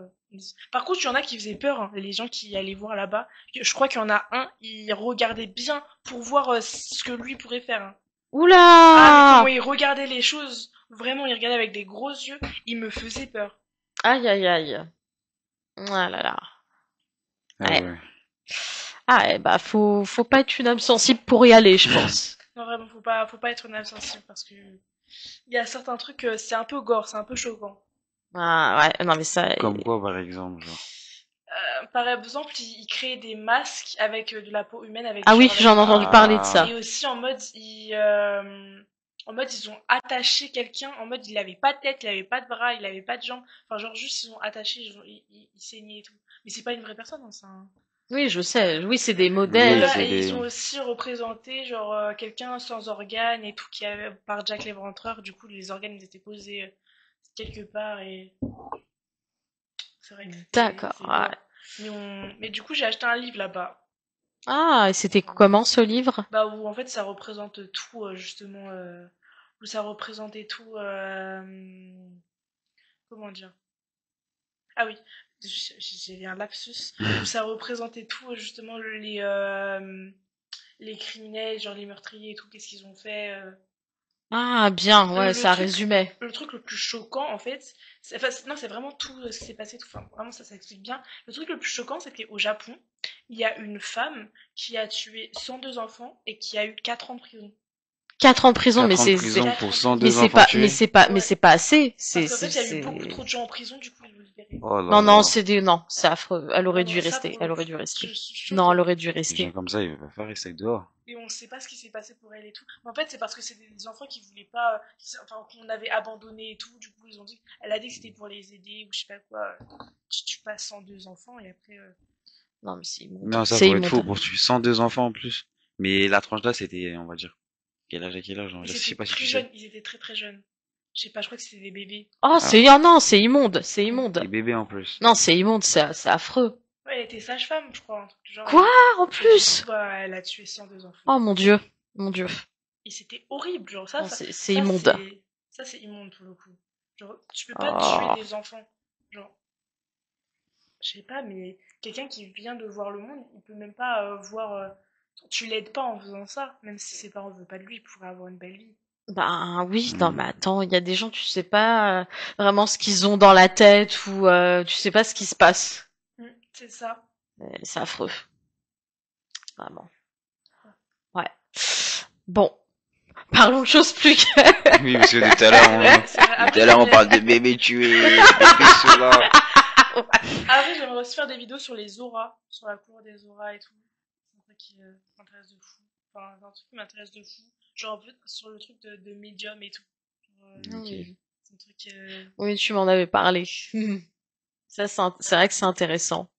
S3: Par contre, il y en a qui faisaient peur, hein, les gens qui allaient voir là-bas. Je crois qu'il y en a un, il regardait bien pour voir ce que lui pourrait faire, hein. Ah, mais comment
S1: Oula!
S3: il regardait les choses, vraiment, il regardait avec des gros yeux, il me faisait peur.
S1: Aïe aïe aïe. Ah là là.
S2: Ah
S1: Ouais.
S2: ouais.
S1: Ah ouais, bah faut pas être une âme sensible pour y aller, je pense.
S3: Non, vraiment, faut pas être une âme sensible parce que il y a certains trucs, c'est un peu gore, c'est un peu choquant.
S1: Ah ouais, non mais ça.
S2: Comme quoi par exemple, genre.
S3: Par exemple, ils créaient des masques avec de la peau humaine, avec
S1: Ah oui,
S3: genre avec
S1: j'en ai
S3: des
S1: entendu
S3: aiguilles,
S1: parler de
S2: Ah,
S3: et
S1: ça.
S3: aussi en mode ils ont attaché quelqu'un, en mode il avait pas de tête, il avait pas de bras, il avait pas de jambes, enfin genre juste ils ont attaché, il saignait et tout. Mais c'est pas une vraie personne, hein, c'est un.
S1: Oui, je sais. Oui, c'est des
S2: oui,
S1: modèles.
S3: Voilà,
S2: c'est
S3: et ils
S2: des.
S3: ont aussi représenté genre quelqu'un sans organes et tout qui avait par Jack l'Éventreur. Du coup, les organes ils étaient posés quelque part et c'est vrai que
S1: D'accord.
S3: c'est
S1: Ouais.
S3: gore. Mais du coup, j'ai acheté un livre là-bas.
S1: Ah, et c'était comment ce livre?
S3: Bah où en fait ça représente tout justement où ça représentait tout comment dire, ah oui, j'ai eu un lapsus, où ça représentait tout justement les criminels, genre les meurtriers et tout, qu'est-ce qu'ils ont fait
S1: Ah, bien, ouais,
S3: Le
S1: ça
S3: truc,
S1: résumait.
S3: le truc le plus choquant, en fait, enfin, non, c'est vraiment tout ce qui s'est passé, enfin, vraiment, ça explique bien. Le truc le plus choquant, c'est qu'au Japon, il y a une femme qui a tué 102 enfants et qui a eu 4 ans de prison.
S1: 4 ans de prison, mais
S2: 4 ans de
S1: c'est,
S2: prison pour
S3: 4 ans de
S1: mais
S2: 102
S3: prison.
S1: c'est
S2: enfants
S1: pas,
S2: tués.
S1: mais
S3: Ouais.
S1: c'est pas assez.
S3: Parce qu'en fait, il y a eu beaucoup trop de gens en prison, du coup, ils l'ont libérée.
S2: Oh là
S1: Non, non,
S2: là.
S1: non, c'est affreux. Elle aurait dû
S3: Vraiment, ça,
S1: rester.
S3: pour le
S1: Elle
S3: coup,
S1: aurait dû rester.
S3: je
S1: Non, elle
S3: choquée.
S1: aurait dû
S2: Les gens
S1: rester.
S2: comme ça, ils peuvent pas rester dehors.
S3: Et on sait pas ce qui s'est passé pour elle et tout. Mais en fait, c'est parce que c'est des enfants qui voulaient pas, enfin, qu'on avait abandonné et tout. Du coup, ils ont dit, elle a dit que c'était pour les aider ou je sais pas quoi. Tu passes 102 enfants et après,
S1: Non, mais c'est immonde.
S2: Non, ça,
S1: C'est
S2: faut être fou
S1: immonde.
S2: pour tuer 102 enfants en plus. Mais la tranche là, c'était, on va dire, quel âge à quel âge, on va
S3: ils
S2: dire, je sais
S3: étaient
S2: pas si
S3: très
S2: tu sais.
S3: jeunes, ils étaient très très jeunes. Je sais pas, je crois que c'était des bébés.
S1: Oh,
S2: Ah,
S1: ah non, c'est immonde. C'est
S2: des
S1: immonde.
S2: bébés en plus.
S1: Non, c'est immonde, c'est affreux.
S3: Ouais, elle était sage-femme, je crois, un truc du genre.
S1: Quoi, en
S3: Et du coup,
S1: plus?
S3: bah, elle a tué 102 enfants.
S1: Oh, mon Dieu. Mon Dieu.
S3: Et c'était horrible, genre
S1: Non, c'est immonde.
S3: ça c'est immonde pour le coup. Genre, tu peux pas tuer
S1: Oh.
S3: des enfants. Genre, je sais pas, mais quelqu'un qui vient de voir le monde, il peut même pas voir. Tu l'aides pas en faisant ça, même si ses parents veulent pas de lui, il pourrait avoir une belle vie.
S1: Ben oui, non, mais
S2: Hmm.
S1: attends, il y a des gens, tu sais pas vraiment ce qu'ils ont dans la tête ou tu sais pas ce qui se passe.
S3: C'est ça.
S1: C'est affreux, vraiment. Ouais. Bon, parlons de choses plus que...
S2: Oui, parce que tout à l'heure,
S3: C'est vrai.
S2: tout à l'heure, on parle de bébés tués, bébés ceux-là.
S3: Après, j'aimerais aussi faire des vidéos sur les auras, sur la cour des auras et tout. C'est un truc qui m'intéresse de fou. Enfin, c'est un truc qui m'intéresse de fou. Genre, en fait, sur le truc de médium et tout. Genre,
S2: Ok.
S1: Oui.
S3: c'est un truc.
S1: Oui, tu m'en avais parlé. Ça, c'est vrai que c'est intéressant.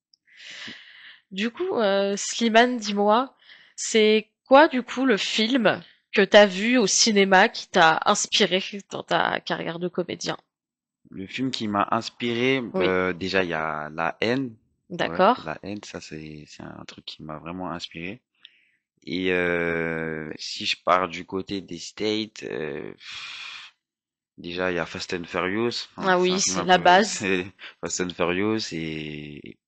S1: Du coup, Slimane, dis-moi, c'est quoi, du coup, le film que t'as vu au cinéma qui t'a inspiré dans ta carrière de comédien?
S2: Le film qui m'a inspiré,
S1: Oui,
S2: déjà, il y a La Haine. Ouais,
S1: d'accord.
S2: La Haine, ça, c'est un truc qui m'a vraiment inspiré. Et si je pars du côté des States, déjà, il y a Fast and Furious. Enfin,
S1: Ah
S2: c'est
S1: oui,
S2: un film
S1: c'est
S2: un
S1: la
S2: peu,
S1: base.
S2: c'est Fast and Furious et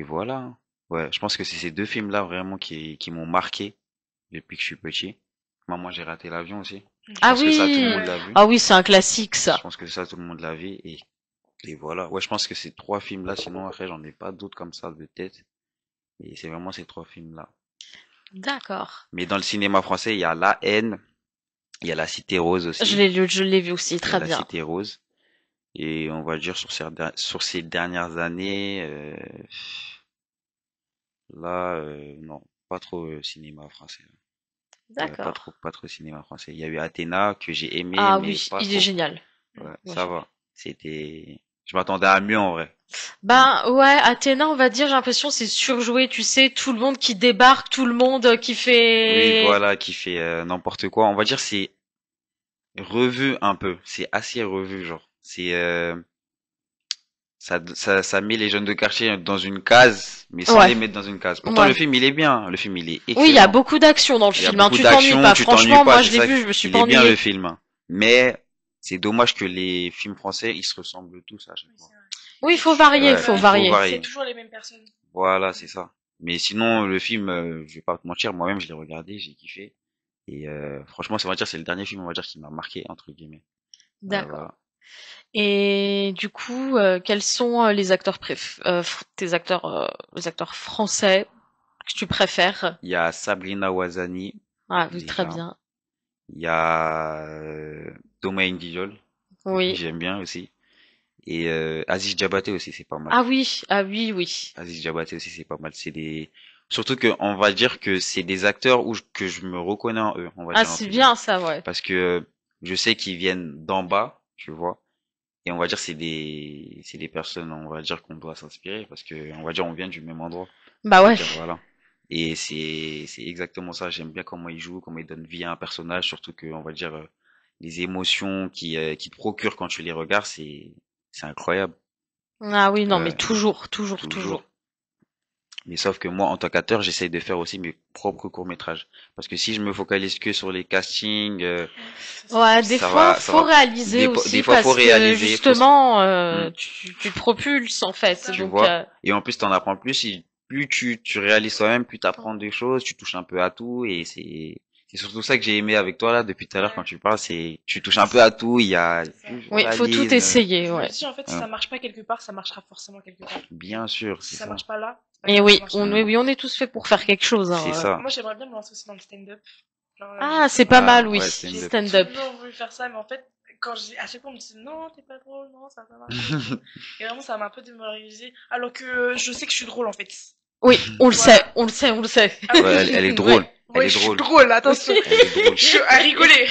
S2: voilà. Ouais, je pense que c'est ces deux films-là vraiment qui m'ont marqué depuis que je suis petit. Maman, j'ai raté l'avion aussi. Je
S1: Ah
S2: pense que ça, tout le
S1: oui!
S2: monde l'a vu.
S1: Ah oui, c'est un classique,
S2: Je
S1: ça.
S2: pense que ça, tout le monde l'a vu et voilà. Ouais, je pense que ces trois films-là, sinon après, j'en ai pas d'autres comme ça de tête. Et c'est vraiment ces trois films-là.
S1: D'accord.
S2: Mais dans le cinéma français, il y a La Haine, il y a La Cité Rose aussi.
S1: Je l'ai vu aussi,
S2: Il y a
S1: très
S2: La
S1: bien.
S2: Cité Rose. Et on va dire sur ces dernières années, là, non, pas trop cinéma français. Ouais,
S1: D'accord.
S2: pas trop cinéma français. Il y a eu Athéna que j'ai aimé,
S1: Ah
S2: mais
S1: oui,
S2: pas
S1: il est
S2: trop.
S1: génial.
S2: Ouais,
S1: Moi,
S2: ça va. C'était, je m'attendais à mieux en vrai.
S1: ben ouais, Athéna, on va dire, j'ai l'impression c'est surjoué, tu sais, tout le monde qui débarque, tout le monde qui
S2: Oui,
S1: fait...
S2: voilà, qui fait n'importe quoi. On va dire c'est revu un peu. C'est assez revu, genre. C'est ça met les jeunes de quartier dans une case, mais sans
S1: Ouais,
S2: les mettre dans une case. Pourtant, le
S1: ouais.
S2: film, il est bien. Le film, il est
S1: Oui, il y a
S2: excellent.
S1: beaucoup d'action dans le
S2: Il y a
S1: film, hein.
S2: beaucoup
S1: Tu t'ennuies
S2: d'action,
S1: pas.
S2: tu t'ennuies
S1: Franchement,
S2: pas,
S1: moi
S2: c'est
S1: je l'ai
S2: ça.
S1: vu, je me suis
S2: Il
S1: pas
S2: est bien le
S1: ennuyée.
S2: film. Mais c'est dommage que les films français, ils se ressemblent tous à chaque
S3: Oui, c'est
S2: fois.
S3: vrai.
S1: Oui, il
S3: C'est
S1: faut
S3: toujours
S1: varier, il
S2: Ouais,
S1: faut
S2: il faut
S1: varier.
S3: c'est
S2: varier.
S3: toujours les mêmes personnes.
S2: Voilà, c'est ça. Mais sinon, le film, je vais pas te mentir, moi-même, je l'ai regardé, j'ai kiffé. Et franchement, ça va dire, c'est le dernier film, on va dire, qui m'a marqué, entre guillemets.
S1: D'accord.
S2: Voilà.
S1: Et du coup, quels sont les acteurs français que tu préfères?
S2: Il y a Sabrina Ouazani,
S1: Ah oui, très
S2: déjà.
S1: bien.
S2: Il y a Domaine Dijol,
S1: Oui.
S2: j'aime bien aussi. Et Aziz Diabaté aussi, c'est pas mal.
S1: Ah oui, ah oui, oui.
S2: Aziz Diabaté aussi, c'est pas mal. C'est des... Surtout que on va dire que c'est des acteurs que je me reconnais en eux, on va
S1: Ah,
S2: dire
S1: c'est
S2: entre guillemets.
S1: bien ça, ouais.
S2: Parce que je sais qu'ils viennent d'en bas, tu vois. Et on va dire c'est des personnes, on va dire qu'on doit s'inspirer parce que on va dire on vient du même endroit.
S1: Bah
S2: On va
S1: ouais.
S2: dire voilà. Et c'est exactement ça. J'aime bien comment ils jouent, comment ils donnent vie à un personnage, surtout que on va dire les émotions qui te procurent quand tu les regardes, c'est incroyable.
S1: Ah oui, non, mais
S2: Ouais,
S1: toujours, toujours, toujours.
S2: toujours. Mais sauf que moi, en tant qu'acteur, j'essaye de faire aussi mes propres courts-métrages. Parce que si je me focalise que sur les castings,
S3: Ça, c'est
S1: Ouais, des
S3: difficile.
S1: fois,
S2: ça
S1: faut
S2: va,
S1: réaliser
S2: des
S1: aussi
S2: fois, faut
S1: parce que
S2: réaliser, faut,
S1: justement,
S2: hmm,
S1: tu te propulses en
S3: C'est
S1: fait.
S3: ça.
S2: tu
S1: Donc,
S2: vois. Et en plus, t'en apprends plus. Plus tu réalises toi-même, plus t'apprends des choses, tu touches un peu à tout et C'est surtout ça que j'ai aimé avec toi là depuis tout à l'heure quand
S3: Ouais,
S2: tu parles, c'est tu touches un peu à tout, il y a
S3: c'est ça.
S2: du
S1: Oui, faut tout
S2: journalisme,
S1: essayer,
S3: Je me
S1: ouais.
S3: dis, en fait, si
S2: hein,
S3: ça marche pas quelque part, ça marchera forcément quelque part.
S2: bien sûr,
S3: Si
S2: c'est
S3: ça
S2: ça.
S3: marche pas là, c'est pas
S1: Et
S3: grave, ça
S1: oui,
S3: marchera
S2: Hmm,
S1: oui, on est tous faits pour faire quelque chose,
S2: c'est
S1: hein.
S2: ça.
S3: Moi, j'aimerais bien me lancer aussi dans le stand-up. Genre,
S1: Ah, c'est pas mal, oui.
S2: Ouais,
S3: j'ai
S2: stand-up.
S1: Stand-up.
S3: toujours voulu faire ça, mais en fait, à chaque fois, on me dit non, t'es pas drôle, non, ça va pas marcher et tout. Et vraiment, ça m'a un peu démoralisé. Alors que je sais que je suis drôle, en fait.
S1: Oui, on le sait,
S3: Voilà.
S1: on le sait, on le sait.
S3: Ah
S2: Ouais,
S3: oui,
S2: elle est
S1: Ouais.
S2: drôle. Elle
S3: ouais,
S2: est
S3: je suis
S2: drôle.
S3: drôle, attention.
S2: Elle est drôle.
S3: Je suis à rigoler.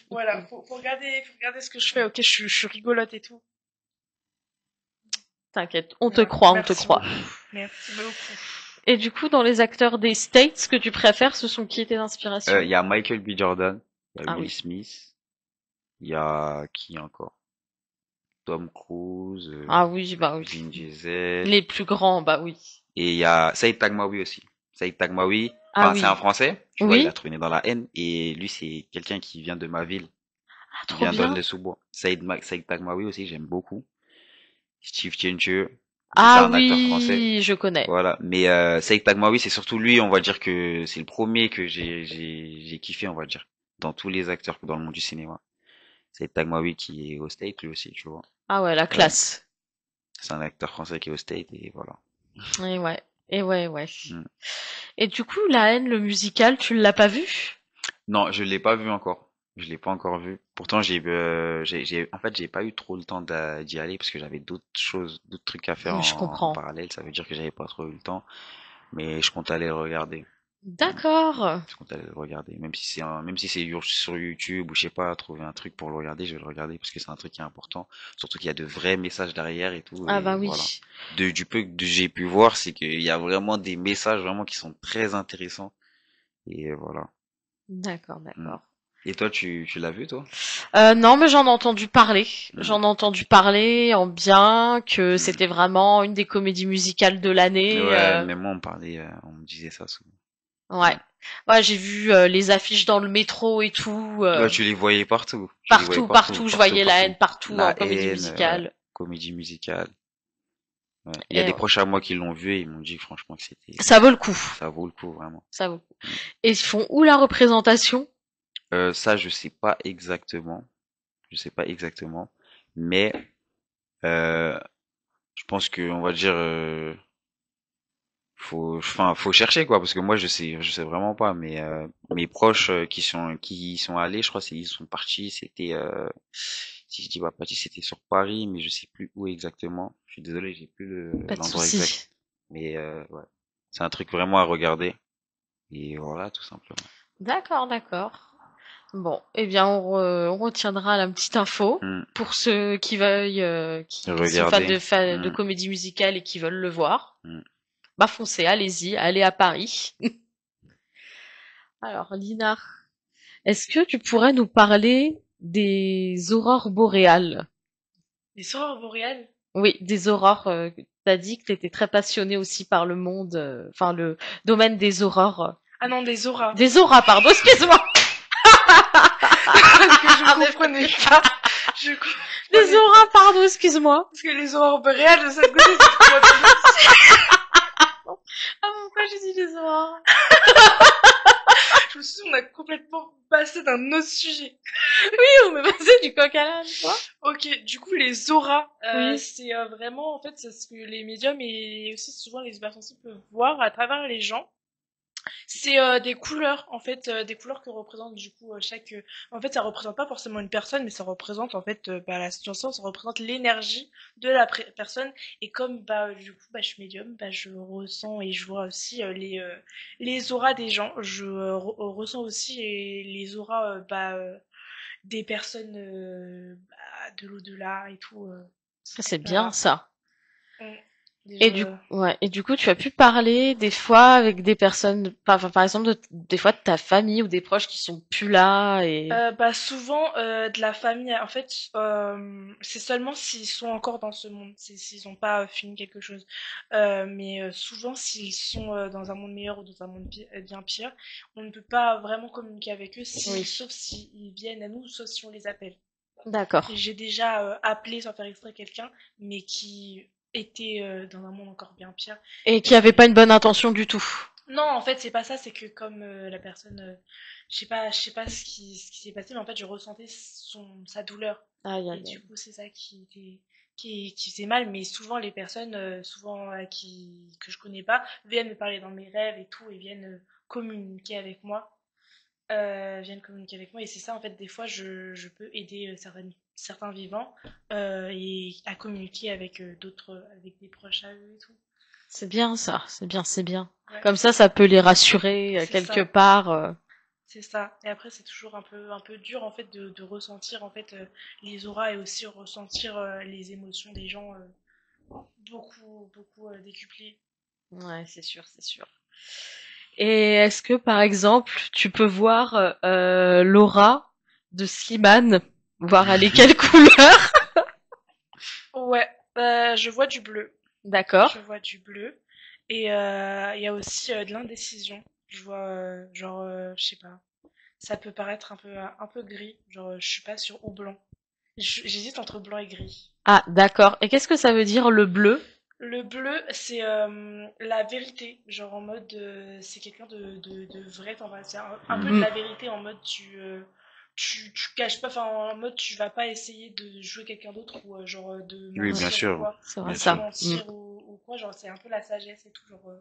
S3: Voilà, faut regarder ce que je fais. Ok, je suis rigolote et tout.
S1: T'inquiète, on te
S3: Ouais,
S1: croit, on te
S3: merci
S1: croit.
S3: beaucoup. Merci beaucoup.
S1: Et du coup, dans les acteurs des States, ce que tu préfères, ce sont qui tes inspirations?
S2: Il y a Michael B. Jordan, il y a
S1: Ah
S2: Will
S1: oui.
S2: Smith, il y a qui encore? Tom Cruise,
S1: Ah oui, bah oui.
S2: Vin Diesel,
S1: Les plus grands, bah oui.
S2: et il y a Saïd Taghmaoui aussi. Saïd Taghmaoui,
S1: Ah
S2: enfin c'est un
S1: oui.
S2: Français, tu vois, il a
S1: Oui.
S2: traîné dans la haine, et lui c'est quelqu'un qui vient de ma ville,
S1: Ah,
S2: qui
S1: trop
S2: vient
S1: bien.
S2: d'Aulnay-sous-Bois. Saïd Taghmaoui aussi, j'aime beaucoup. Steve Tiencheux, aussi c'est
S1: Ah
S2: un acteur français.
S1: oui, je connais.
S2: Voilà, mais Saïd Taghmaoui, c'est surtout lui, on va dire que c'est le premier que j'ai kiffé, on va dire, dans tous les acteurs dans le monde du cinéma. Saïd Taghmaoui qui est au State lui aussi, tu vois.
S1: Ah ouais, la
S2: Ouais,
S1: classe.
S2: c'est un acteur français qui est au State et voilà.
S1: Et ouais. Et ouais, ouais.
S2: Mm.
S1: Et du coup, La haine, le musical, tu l'as pas vu?
S2: Non, je l'ai pas vu encore. Je l'ai pas encore vu. Pourtant, en fait, j'ai pas eu trop le temps d'y aller parce que j'avais d'autres choses, d'autres trucs à faire
S1: Je
S2: en
S1: comprends.
S2: parallèle. Ça veut dire que j'avais pas trop eu le temps, mais je compte aller le regarder. Mm.
S1: D'accord.
S2: Je compte aller le regarder, même si c'est sur YouTube ou je sais pas, trouver un truc pour le regarder, je vais le regarder parce que c'est un truc qui est important. Surtout qu'il y a de vrais messages derrière et tout,
S1: Ah bah
S2: et voilà.
S1: oui.
S2: Du peu que j'ai pu voir, c'est qu'il y a vraiment des messages vraiment qui sont très intéressants et voilà.
S1: D'accord,
S2: Mm.
S1: d'accord.
S2: Et toi, tu l'as vu, toi?
S1: Non, mais j'en ai entendu parler.
S2: Mm.
S1: J'en ai entendu parler en bien, que
S2: Mm.
S1: c'était vraiment une des comédies musicales de l'année.
S2: Ouais, mais moi, on me disait ça souvent.
S1: Ouais.
S2: Mm.
S1: Ouais, j'ai vu les affiches dans le métro et tout.
S2: Ouais, tu les voyais partout. Tu les voyais
S1: Partout,
S2: partout,
S1: partout, je
S2: partout,
S1: voyais La
S2: partout.
S1: haine partout en
S2: La
S1: comédie
S2: haine, ouais.
S1: musicale.
S2: Comédie musicale. Ouais. Il y a
S1: Et
S2: des proches à moi qui l'ont vu et ils m'ont dit franchement que
S1: ça vaut le coup.
S2: ça vaut le coup, vraiment.
S1: Ça vaut le coup.
S2: Mm.
S1: Et ils font où la représentation?
S2: Ça, je sais pas exactement. Je sais pas exactement. Mais, euh, je pense que, on va dire, faut chercher quoi, parce que moi je sais vraiment pas, mais mes proches qui y sont allés, je crois ils sont partis, c'était si je dis pas parti, c'était sur Paris, mais je sais plus où exactement. Je suis désolé, j'ai plus
S1: Pas de
S2: l'endroit exact,
S1: souci.
S2: mais ouais, c'est un truc vraiment à regarder et voilà tout simplement.
S1: D'accord, d'accord. Bon, eh bien, on retiendra la petite info
S2: Hmm,
S1: pour ceux qui veuillent, qui sont fans
S2: regarder.
S1: de
S2: Hmm,
S1: comédie musicale et qui veulent le voir.
S2: hmm.
S1: Bah, foncez, allez-y, allez à Paris. Alors, Lina, est-ce que tu pourrais nous parler des aurores boréales?
S3: Les aurores boréales?
S1: Oui, des aurores. T'as dit que t'étais très passionnée aussi par le monde, enfin le domaine des aurores.
S3: Ah non, des auras.
S1: Des auras, pardon, excuse-moi.
S3: Parce que je
S1: Ah, mais-
S3: comprenais pas. Je
S1: Des
S3: comprenais.
S1: auras, pardon, excuse-moi.
S3: Parce que les aurores boréales, de cette côté, c'est trop bien.
S1: Ah, pourquoi j'ai dit des auras?
S3: Je me suis dit, on a complètement passé d'un autre sujet.
S1: Oui, on me passait du coq à l'âne, quoi.
S3: Ok, du coup, les auras,
S1: Oui.
S3: c'est vraiment, en fait, c'est ce que les médiums et aussi souvent les hypersensibles peuvent voir à travers les gens. C'est des couleurs, en fait, des couleurs que représente du coup en fait, ça représente pas forcément une personne, mais ça représente en fait la situation, ça représente l'énergie de la personne. Et comme du coup je suis médium, je ressens et je vois aussi les auras des gens. Je ressens aussi les auras des personnes de l'au-delà et tout.
S1: Ça, c'est bien,
S3: Voilà.
S1: ça.
S3: Mm.
S1: Et
S3: Déjà,
S1: du, ouais, et du coup, tu as pu parler des fois avec des personnes, par exemple, des fois de ta famille ou des proches qui sont plus là et...
S3: souvent de la famille. En fait, c'est seulement s'ils sont encore dans ce monde, s'ils n'ont pas fini quelque chose. Mais souvent, s'ils sont dans un monde meilleur ou dans un monde bien pire, on ne peut pas vraiment communiquer avec eux,
S1: Oui,
S3: sauf s'ils viennent à nous, sauf si on les appelle.
S1: d'accord.
S3: J'ai déjà appelé sans faire exprès quelqu'un, mais qui était dans un monde encore bien pire.
S1: Et qui avait pas une bonne intention du tout.
S3: Non, en fait, c'est pas ça, c'est que comme la personne, je sais pas ce qui s'est passé, mais en fait, je ressentais sa douleur.
S1: Aïe,
S3: Et
S1: aïe,
S3: du
S1: aïe.
S3: coup, c'est ça qui faisait mal. Mais souvent, les personnes, souvent que je connais pas, viennent me parler dans mes rêves et tout, et viennent communiquer avec moi. Viennent communiquer avec moi. Et c'est ça, en fait, des fois, je peux aider certains vivants et à communiquer avec d'autres, avec des proches à eux et tout.
S1: C'est bien ça, c'est bien, c'est bien.
S3: Ouais,
S1: Comme ça peut les rassurer
S3: c'est
S1: quelque
S3: ça.
S1: part.
S3: C'est ça. Et après, c'est toujours un peu dur en fait de ressentir en fait les auras et aussi ressentir les émotions des gens beaucoup décuplées.
S1: Ouais, c'est sûr, c'est sûr. Et est-ce que, par exemple, tu peux voir l'aura de Slimane, voir elle est quelle couleur?
S3: Ouais, je vois du bleu.
S1: D'accord.
S3: Je vois du bleu. Et il y a aussi de l'indécision. Je vois, je sais pas. Ça peut paraître un peu gris. Genre, je suis pas sûre. Ou blanc. J'hésite entre blanc et gris.
S1: Ah, d'accord. Et qu'est-ce que ça veut dire le bleu?
S3: Le bleu, c'est la vérité, genre en mode c'est quelqu'un de vrai, enfin, voilà, c'est un peu de
S1: Hmm.
S3: la vérité en mode tu caches pas, enfin en mode tu vas pas essayer de jouer quelqu'un d'autre ou genre de
S2: Oui, bien
S3: mentir ou
S2: sûr,
S3: quoi,
S1: C'est vrai
S2: bien
S3: de
S2: sûr.
S1: ça. Hmm.
S3: mentir ou quoi, genre c'est un peu la sagesse et tout, genre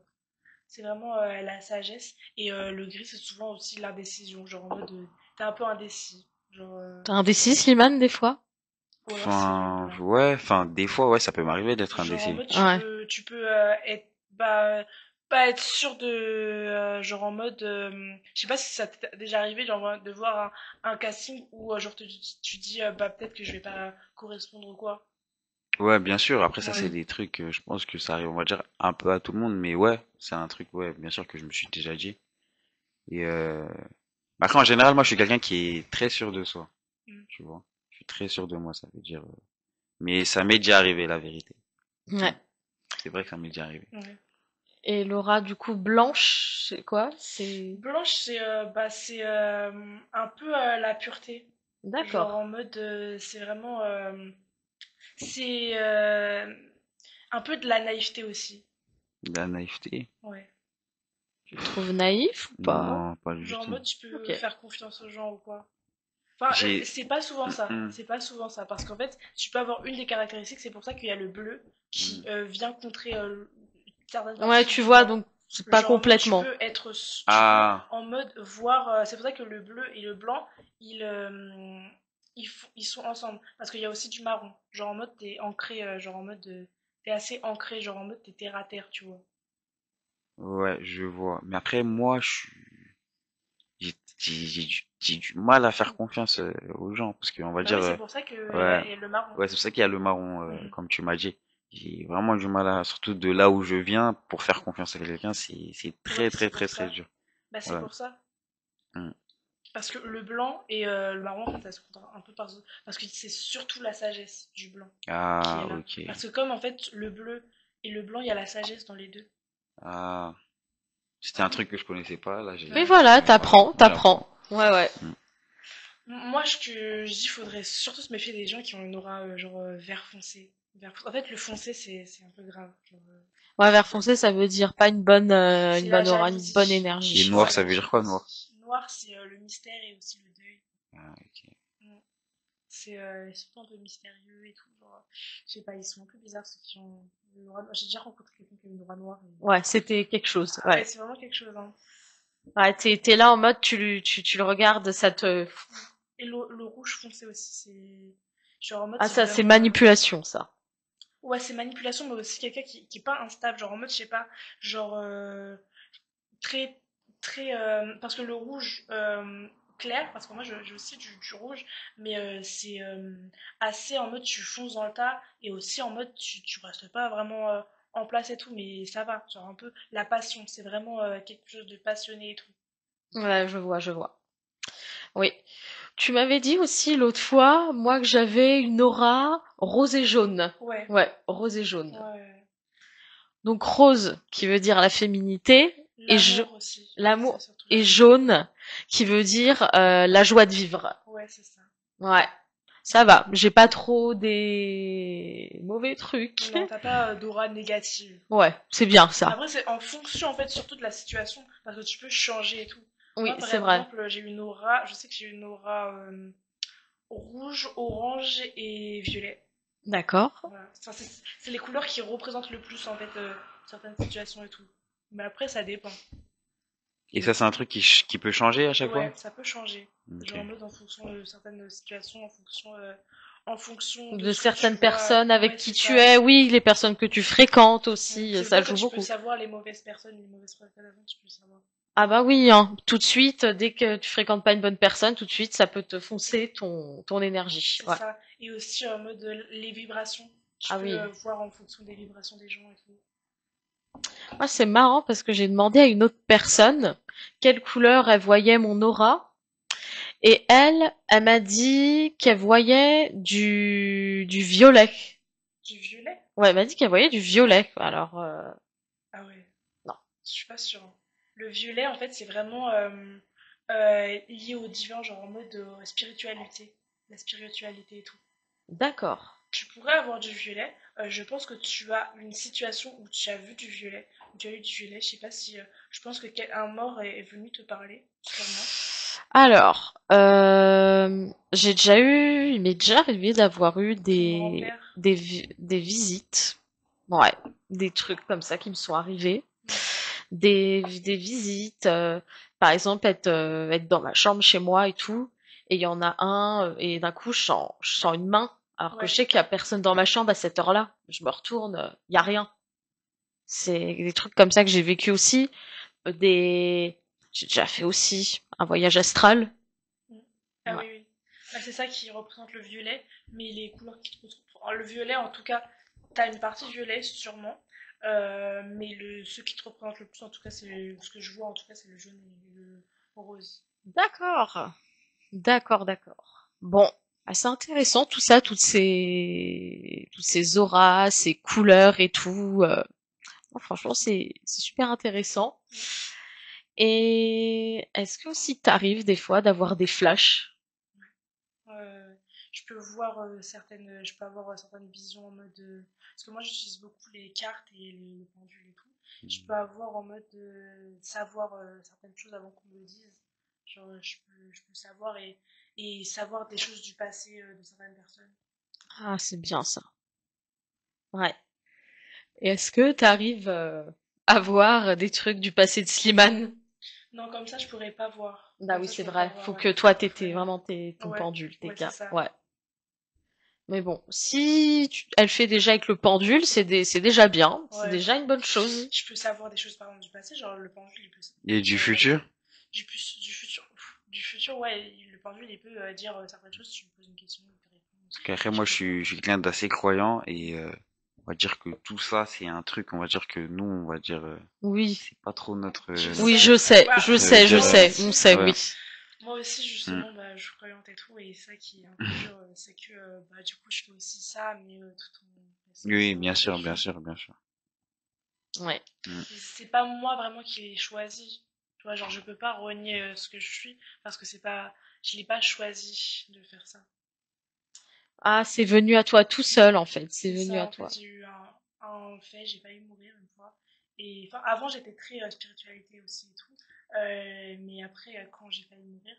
S3: c'est vraiment la sagesse et le gris c'est souvent aussi l'indécision, genre en mode t'es un peu indécis, genre
S1: T'as indécis, Slimane, des fois?
S3: ou alors c'est
S2: Enfin,
S3: blanc.
S2: ouais, enfin, des fois, ouais, ça peut m'arriver d'être
S3: Genre en
S2: indécis.
S3: mode
S1: Ouais.
S3: tu peux être bah pas être sûr de genre en mode je sais pas si ça t'est déjà arrivé genre de voir un casting où genre tu dis bah peut-être que je vais pas correspondre ou quoi.
S2: Ouais, bien sûr. Après, ça, c'est
S3: Ouais.
S1: Hmm.
S2: des trucs, je pense que ça arrive, on va dire, un peu à tout le monde, mais ouais, c'est un truc, ouais, bien sûr que je me suis déjà dit. Et après, en général, moi, je suis quelqu'un qui est très sûr de soi,
S3: Mm.
S2: tu vois. Je suis très sûr de moi, ça veut dire. Mais ça m'est déjà arrivé, la vérité. Mm.
S1: Ouais.
S2: C'est vrai que ça m'est déjà arrivé.
S3: Ouais.
S1: Et l'aura, du coup, blanche, c'est quoi? C'est...
S3: Blanche c'est un peu la pureté.
S1: D'accord.
S3: Genre en mode c'est vraiment c'est un peu de la naïveté aussi.
S2: La naïveté?
S3: Ouais.
S1: Tu le trouves naïf ou pas?
S2: Non, pas du
S3: Genre en
S2: tout.
S3: mode tu
S1: Ok.
S3: peux faire confiance aux gens ou quoi. Enfin,
S2: J'ai,
S3: c'est pas souvent ça.
S2: Mm,
S3: C'est pas souvent ça. Parce qu'en fait, tu peux avoir une des caractéristiques, c'est pour ça qu'il y a le bleu qui
S2: mm.
S3: vient contrer certaines
S1: Ouais,
S3: parties
S1: tu
S3: du
S1: vois,
S3: blanc.
S1: donc c'est pas
S3: Genre en mode, tu
S1: complètement.
S3: peux tu peux
S2: Ah,
S3: en mode voir. C'est pour ça que le bleu et le blanc, ils, ils sont ensemble. Parce qu'il y a aussi du marron. Genre en mode, t'es ancré, genre en mode, t'es assez ancré, genre en mode, t'es terre à terre, tu vois.
S2: ouais, je vois. Mais après, moi, j'ai du mal à faire confiance aux gens, parce qu'on va
S3: Bah
S2: dire,
S3: oui, c'est pour ça qu'il
S2: ouais,
S3: y a le marron.
S2: ouais, c'est pour ça qu'il y a le marron,
S3: Mhm.
S2: comme tu m'as dit. J'ai vraiment du mal à, surtout de là où je viens, pour faire confiance à quelqu'un, c'est
S3: Ouais,
S2: très, très,
S3: c'est
S2: très,
S3: pour
S2: très
S3: ça.
S2: dur.
S3: Bah c'est
S2: Ouais.
S3: pour ça.
S2: Mm.
S3: Parce que le blanc et le marron, en fait, ça se compte un peu parce que c'est surtout la sagesse du blanc qui est
S2: Ah,
S3: là.
S2: ok.
S3: Parce que comme en fait le bleu et le blanc, il y a la sagesse dans les deux.
S2: Ah, c'était un truc que je connaissais pas, là,
S1: Mais
S3: Ouais.
S1: voilà,
S2: voilà,
S1: t'apprends,
S2: moi j'apprends.
S1: t'apprends. Ouais, ouais.
S2: Mm.
S3: Moi, je dis, faudrait surtout se méfier des gens qui ont une aura genre vert foncé. En fait, le foncé, c'est un peu grave. Genre,
S1: Ouais, vert foncé, ça veut dire pas
S3: c'est
S1: une
S3: la
S1: bonne aura, une bonne
S3: jalousie.
S2: Et
S1: énergie.
S2: noir,
S1: Ouais.
S2: ça veut dire quoi, noir?
S3: Noir, c'est le mystère et aussi le deuil.
S2: Ah, ok.
S3: Mm. C'est ils sont un peu mystérieux et tout. Genre, je sais pas, ils sont un peu bizarres ceux qui ont une aura noire. J'ai déjà rencontré quelqu'un qui a une aura noire.
S1: Ouais, c'était quelque chose.
S3: Ah ouais,
S1: Ouais.
S3: c'est vraiment quelque chose, hein.
S1: Ouais, t'es là en mode, tu le regardes, ça te...
S3: Et le rouge foncé aussi, c'est. Genre en mode,
S1: Ah,
S3: c'est
S1: ça, c'est
S3: vraiment.
S1: manipulation, ça.
S3: Ouais, c'est manipulation, mais aussi quelqu'un qui est pas instable. Genre en mode, je sais pas, genre très. Très. Parce que le rouge clair, parce que moi j'ai aussi du rouge, mais c'est assez en mode tu fonces dans le tas et aussi en mode tu restes pas vraiment en place et tout, mais ça va. Genre un peu la passion, c'est vraiment quelque chose de passionné et tout.
S1: Ouais, je vois, je vois. Oui. Tu m'avais dit aussi l'autre fois, moi, que j'avais une aura rose et jaune.
S3: Ouais,
S1: Ouais, rose et jaune.
S3: ouais.
S1: Donc rose, qui veut dire la féminité, et
S3: L'amour aussi, c'est
S1: l'amour,
S3: surtout
S1: et
S3: l'amour.
S1: jaune, qui veut dire la joie de vivre.
S3: Ouais, c'est ça.
S1: Ouais. Ça va. J'ai pas trop des mauvais trucs.
S3: Non, t'as pas d'aura négative.
S1: Ouais, c'est bien ça.
S3: Après, c'est en fonction, en fait, surtout de la situation, parce que tu peux changer et tout.
S1: Oui,
S3: Moi, par
S1: c'est vrai.
S3: exemple, j'ai une aura, je sais que j'ai une aura rouge, orange et violet.
S1: D'accord.
S3: Voilà. Enfin, c'est les couleurs qui représentent le plus, en fait, certaines situations et tout. Mais après, ça dépend.
S2: Et ça, c'est un truc qui peut changer à chaque fois?
S3: Ouais, ça peut changer.
S2: Ok.
S3: Genre en mode en fonction de certaines situations, en fonction de
S1: De
S3: ce que tu
S1: certaines
S3: vois.
S1: personnes avec
S3: Ouais,
S1: qui
S3: c'est
S1: tu
S3: ça.
S1: es, oui, les personnes que tu fréquentes aussi,
S3: C'est
S1: ça
S3: vrai que
S1: joue
S3: tu peux
S1: beaucoup.
S3: savoir les mauvaises personnes, les mauvaises personnes, tu peux savoir.
S1: Ah bah oui, hein, tout de suite, dès que tu fréquentes pas une bonne personne, tout de suite, ça peut te foncer ton énergie.
S3: C'est
S1: Ouais.
S3: ça. Et aussi en mode les vibrations. Tu
S1: Ah
S3: peux
S1: oui.
S3: voir en fonction des vibrations des gens et tout.
S1: Moi, c'est marrant parce que j'ai demandé à une autre personne quelle couleur elle voyait mon aura. Et elle m'a dit qu'elle voyait du violet.
S3: Du violet?
S1: Ouais, elle m'a dit qu'elle voyait du violet. Alors,
S3: Ah ouais,
S1: non.
S3: je suis pas sûre. Le violet, en fait, c'est vraiment lié au divin, genre en mode spiritualité. La spiritualité et tout.
S1: D'accord.
S3: Tu pourrais avoir du violet. Je pense que tu as une situation où tu as vu du violet, où tu as eu du violet. Je sais pas si. Je pense que un mort est venu te parler, sûrement.
S1: Alors, j'ai déjà eu, il m'est déjà arrivé d'avoir eu
S3: Ton grand-père.
S1: des visites. Ouais, des trucs comme ça qui me sont arrivés.
S3: Mm.
S1: Des visites, par exemple, être dans ma chambre chez moi et tout. Et il y en a un, et d'un coup, je sens une main. Alors que je
S3: Ouais.
S1: sais qu'il y a personne dans ma chambre à cette heure-là. Je me retourne, il y a rien. C'est des trucs comme ça que j'ai vécu aussi. Des, j'ai déjà fait aussi un voyage astral.
S3: Mm. Ah
S1: Ouais.
S3: oui, oui. Bah, c'est ça qui représente le violet, mais les couleurs qui te représentent. Le violet, en tout cas, t'as une partie violet, sûrement. Mais ce qui te représente le plus, en tout cas, c'est ce que je vois, en tout cas, c'est le jaune et le rose.
S1: D'accord. D'accord, d'accord. Bon, c'est intéressant tout ça, toutes ces auras, ces couleurs et tout. Non, franchement, c'est super intéressant. Et est-ce que aussi t'arrives des fois d'avoir des flashs?
S3: Euh, je peux voir je peux avoir certaines visions en mode, parce que moi j'utilise beaucoup les cartes et les pendules et tout. Je peux avoir en mode savoir certaines choses avant qu'on me le dise. Genre je peux savoir et savoir des choses du passé de certaines personnes.
S1: Ah, c'est bien ça. Ouais. Et est-ce que t'arrives à voir des trucs du passé de Slimane?
S3: Non, comme ça je pourrais pas voir.
S1: Bah
S3: Comme
S1: oui,
S3: ça je
S1: c'est
S3: pourrais pas
S1: vrai.
S3: voir,
S1: Faut
S3: ouais.
S1: que toi
S3: Ouais,
S1: vraiment ton
S3: ouais,
S1: pendule, tes
S3: ouais, c'est
S1: gars.
S3: ça.
S1: Ouais. Mais bon, si elle fait déjà avec le pendule, c'est déjà bien. C'est
S3: Ouais.
S1: déjà une bonne chose.
S3: Je peux savoir des choses par exemple du passé, genre le pendule il peut.
S2: Et du futur?
S3: Du futur. Du futur, ouais, le pendule il peut dire certaines choses, si tu me poses une question, il peut répondre.
S2: Parce qu'après,
S3: Je
S2: moi,
S3: peux
S2: je
S3: savoir.
S2: suis quelqu'un d'assez croyant et on va dire que tout ça, c'est un truc, on va dire que nous, on va dire,
S1: Oui.
S2: c'est pas trop notre,
S3: Je
S1: Oui,
S3: sais. Bah,
S2: ça veut dire,
S1: on
S3: aussi,
S1: sait,
S2: ouais.
S1: oui.
S3: moi aussi,
S2: Mm.
S3: justement, bah, je suis croyante et tout, et ça qui est un peu dur, c'est que bah, du coup, je fais aussi ça, mais tout en restant
S2: Oui, bien sûr, bien
S3: religieux.
S2: sûr, bien sûr.
S1: Ouais.
S2: Mm.
S3: C'est pas moi vraiment qui l'ai choisi. Tu vois, genre, je peux pas renier ce que je suis, parce que c'est pas, je l'ai pas choisi de faire ça.
S1: Ah, c'est venu à toi tout seul, en fait. C'est
S3: C'est
S1: venu
S3: ça,
S1: à
S3: en fait,
S1: toi.
S3: j'ai eu un fait, j'ai failli mourir une fois. Et enfin, avant, j'étais très spiritualité aussi et tout. Mais après, quand j'ai failli mourir,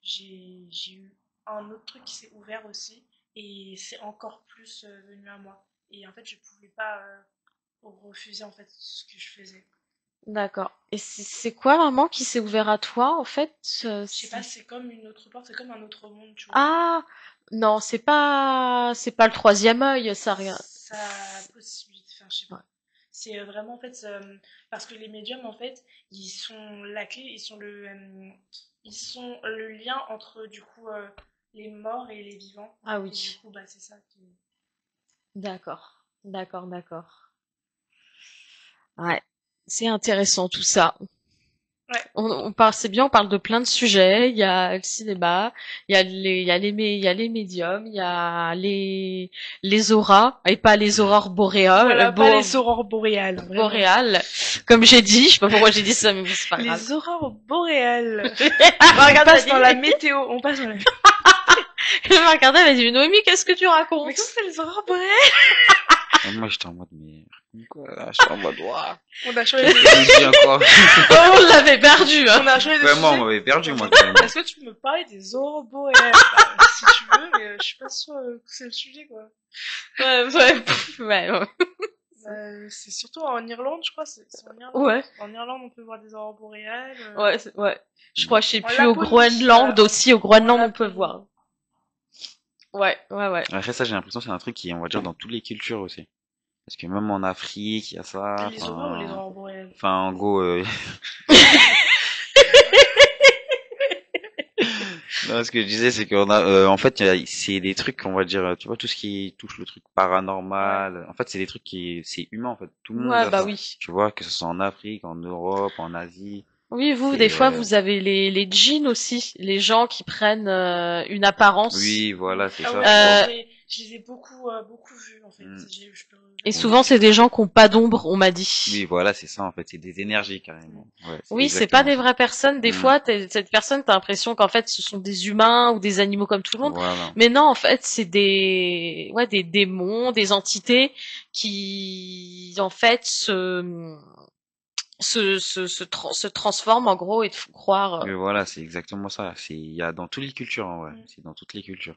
S3: j'ai eu un autre truc qui s'est ouvert aussi. Et c'est encore plus venu à moi. Et en fait, je pouvais pas refuser en fait ce que je faisais.
S1: D'accord. Et c'est quoi vraiment qui s'est ouvert à toi, en fait?
S3: Je sais pas, c'est comme une autre porte, c'est comme un autre monde, tu vois.
S1: Ah, non, c'est pas le troisième œil, ça rien.
S3: Ça possibilité, enfin, je sais
S1: Ouais.
S3: pas. C'est vraiment en fait parce que les médiums en fait ils sont la clé, ils sont le lien entre du coup les morts et les vivants.
S1: Ah
S3: Et du
S1: oui.
S3: coup bah c'est ça qui.
S1: D'accord. D'accord, d'accord. Ouais. C'est intéressant tout ça.
S3: Ouais,
S1: On parle, c'est bien, on parle de plein de sujets. Il y a le cinéma, il y a les médiums, il y a les auras, et pas les aurores boréales,
S3: voilà, pas les aurores boréales, vraiment.
S1: boréales. Comme j'ai dit, je sais pas pourquoi j'ai dit ça, mais bon, c'est pas grave.
S3: Les aurores boréales. On
S1: Regarde, t'as
S3: passe dans la
S1: dit.
S3: météo, on passe dans la.
S1: Elle m'a regardé, elle m'a dit, Noémie, qu'est-ce que tu racontes?
S3: Mais que c'est les aurores boréales?
S2: Et moi, j'étais en mode, mais, quoi, là, j'étais en mode, ouah,
S3: On a changé
S2: qu'est-ce
S3: de,
S2: qu'elle nous dit encore?
S1: Oh, on l'avait perdu, hein.
S3: on a changé de
S2: Vraiment, on
S3: sujet.
S2: m'avait perdu, moi, carrément.
S3: Est-ce que tu peux me parler des aurores boréales? Bah, si tu veux, mais je suis pas sûre que c'est le sujet, quoi.
S1: Ouais.
S3: C'est surtout en Irlande, je crois, c'est en Irlande.
S1: Ouais.
S3: En Irlande, on peut voir des aurores boréales.
S1: Ouais. Je crois, je sais
S3: En
S1: plus, au
S3: Laponie,
S1: Groenland
S3: voilà.
S1: aussi, au Groenland,
S3: En
S1: on peut
S3: Laponie.
S1: voir. Ouais.
S2: Après, ça, j'ai l'impression que c'est un truc qui est, on va dire, dans toutes les cultures aussi. Parce que même en Afrique, il y a ça,
S3: Les aurores ou les aurores boréales?
S2: en gros, non, ce que je disais, c'est qu'on a, en fait, c'est des trucs, on va dire, tu vois, tout ce qui touche le truc paranormal. En fait, c'est des trucs c'est humain, en fait. Tout le monde
S1: Ouais,
S2: a
S1: bah
S2: ça.
S1: oui.
S2: Tu vois, que ce soit en Afrique, en Europe, en Asie.
S1: Oui, vous, des
S2: C'est,
S1: fois, vous avez les djinns aussi. Les gens qui prennent une apparence.
S2: oui, voilà, c'est
S3: Ah
S2: ça.
S3: ouais, je les ai beaucoup vus, en fait.
S2: Mm.
S3: Je peux
S1: Et
S2: Oui.
S1: souvent, c'est des gens qui ont pas d'ombre, on m'a dit.
S2: Oui, voilà, c'est ça, en fait. C'est des énergies, carrément. Ouais, c'est
S1: Oui, c'est pas
S2: exactement
S1: des
S2: ça.
S1: vraies personnes. Des
S2: Mm.
S1: fois, cette personne, t'as l'impression qu'en fait, ce sont des humains ou des animaux comme tout le monde.
S2: Voilà.
S1: Mais non, en fait, c'est des démons, des entités qui, en fait, se transforment en gros et te font croire.
S2: Mais voilà, c'est exactement ça. Il y a dans toutes les cultures, en vrai.
S3: Mm.
S2: C'est dans toutes les cultures.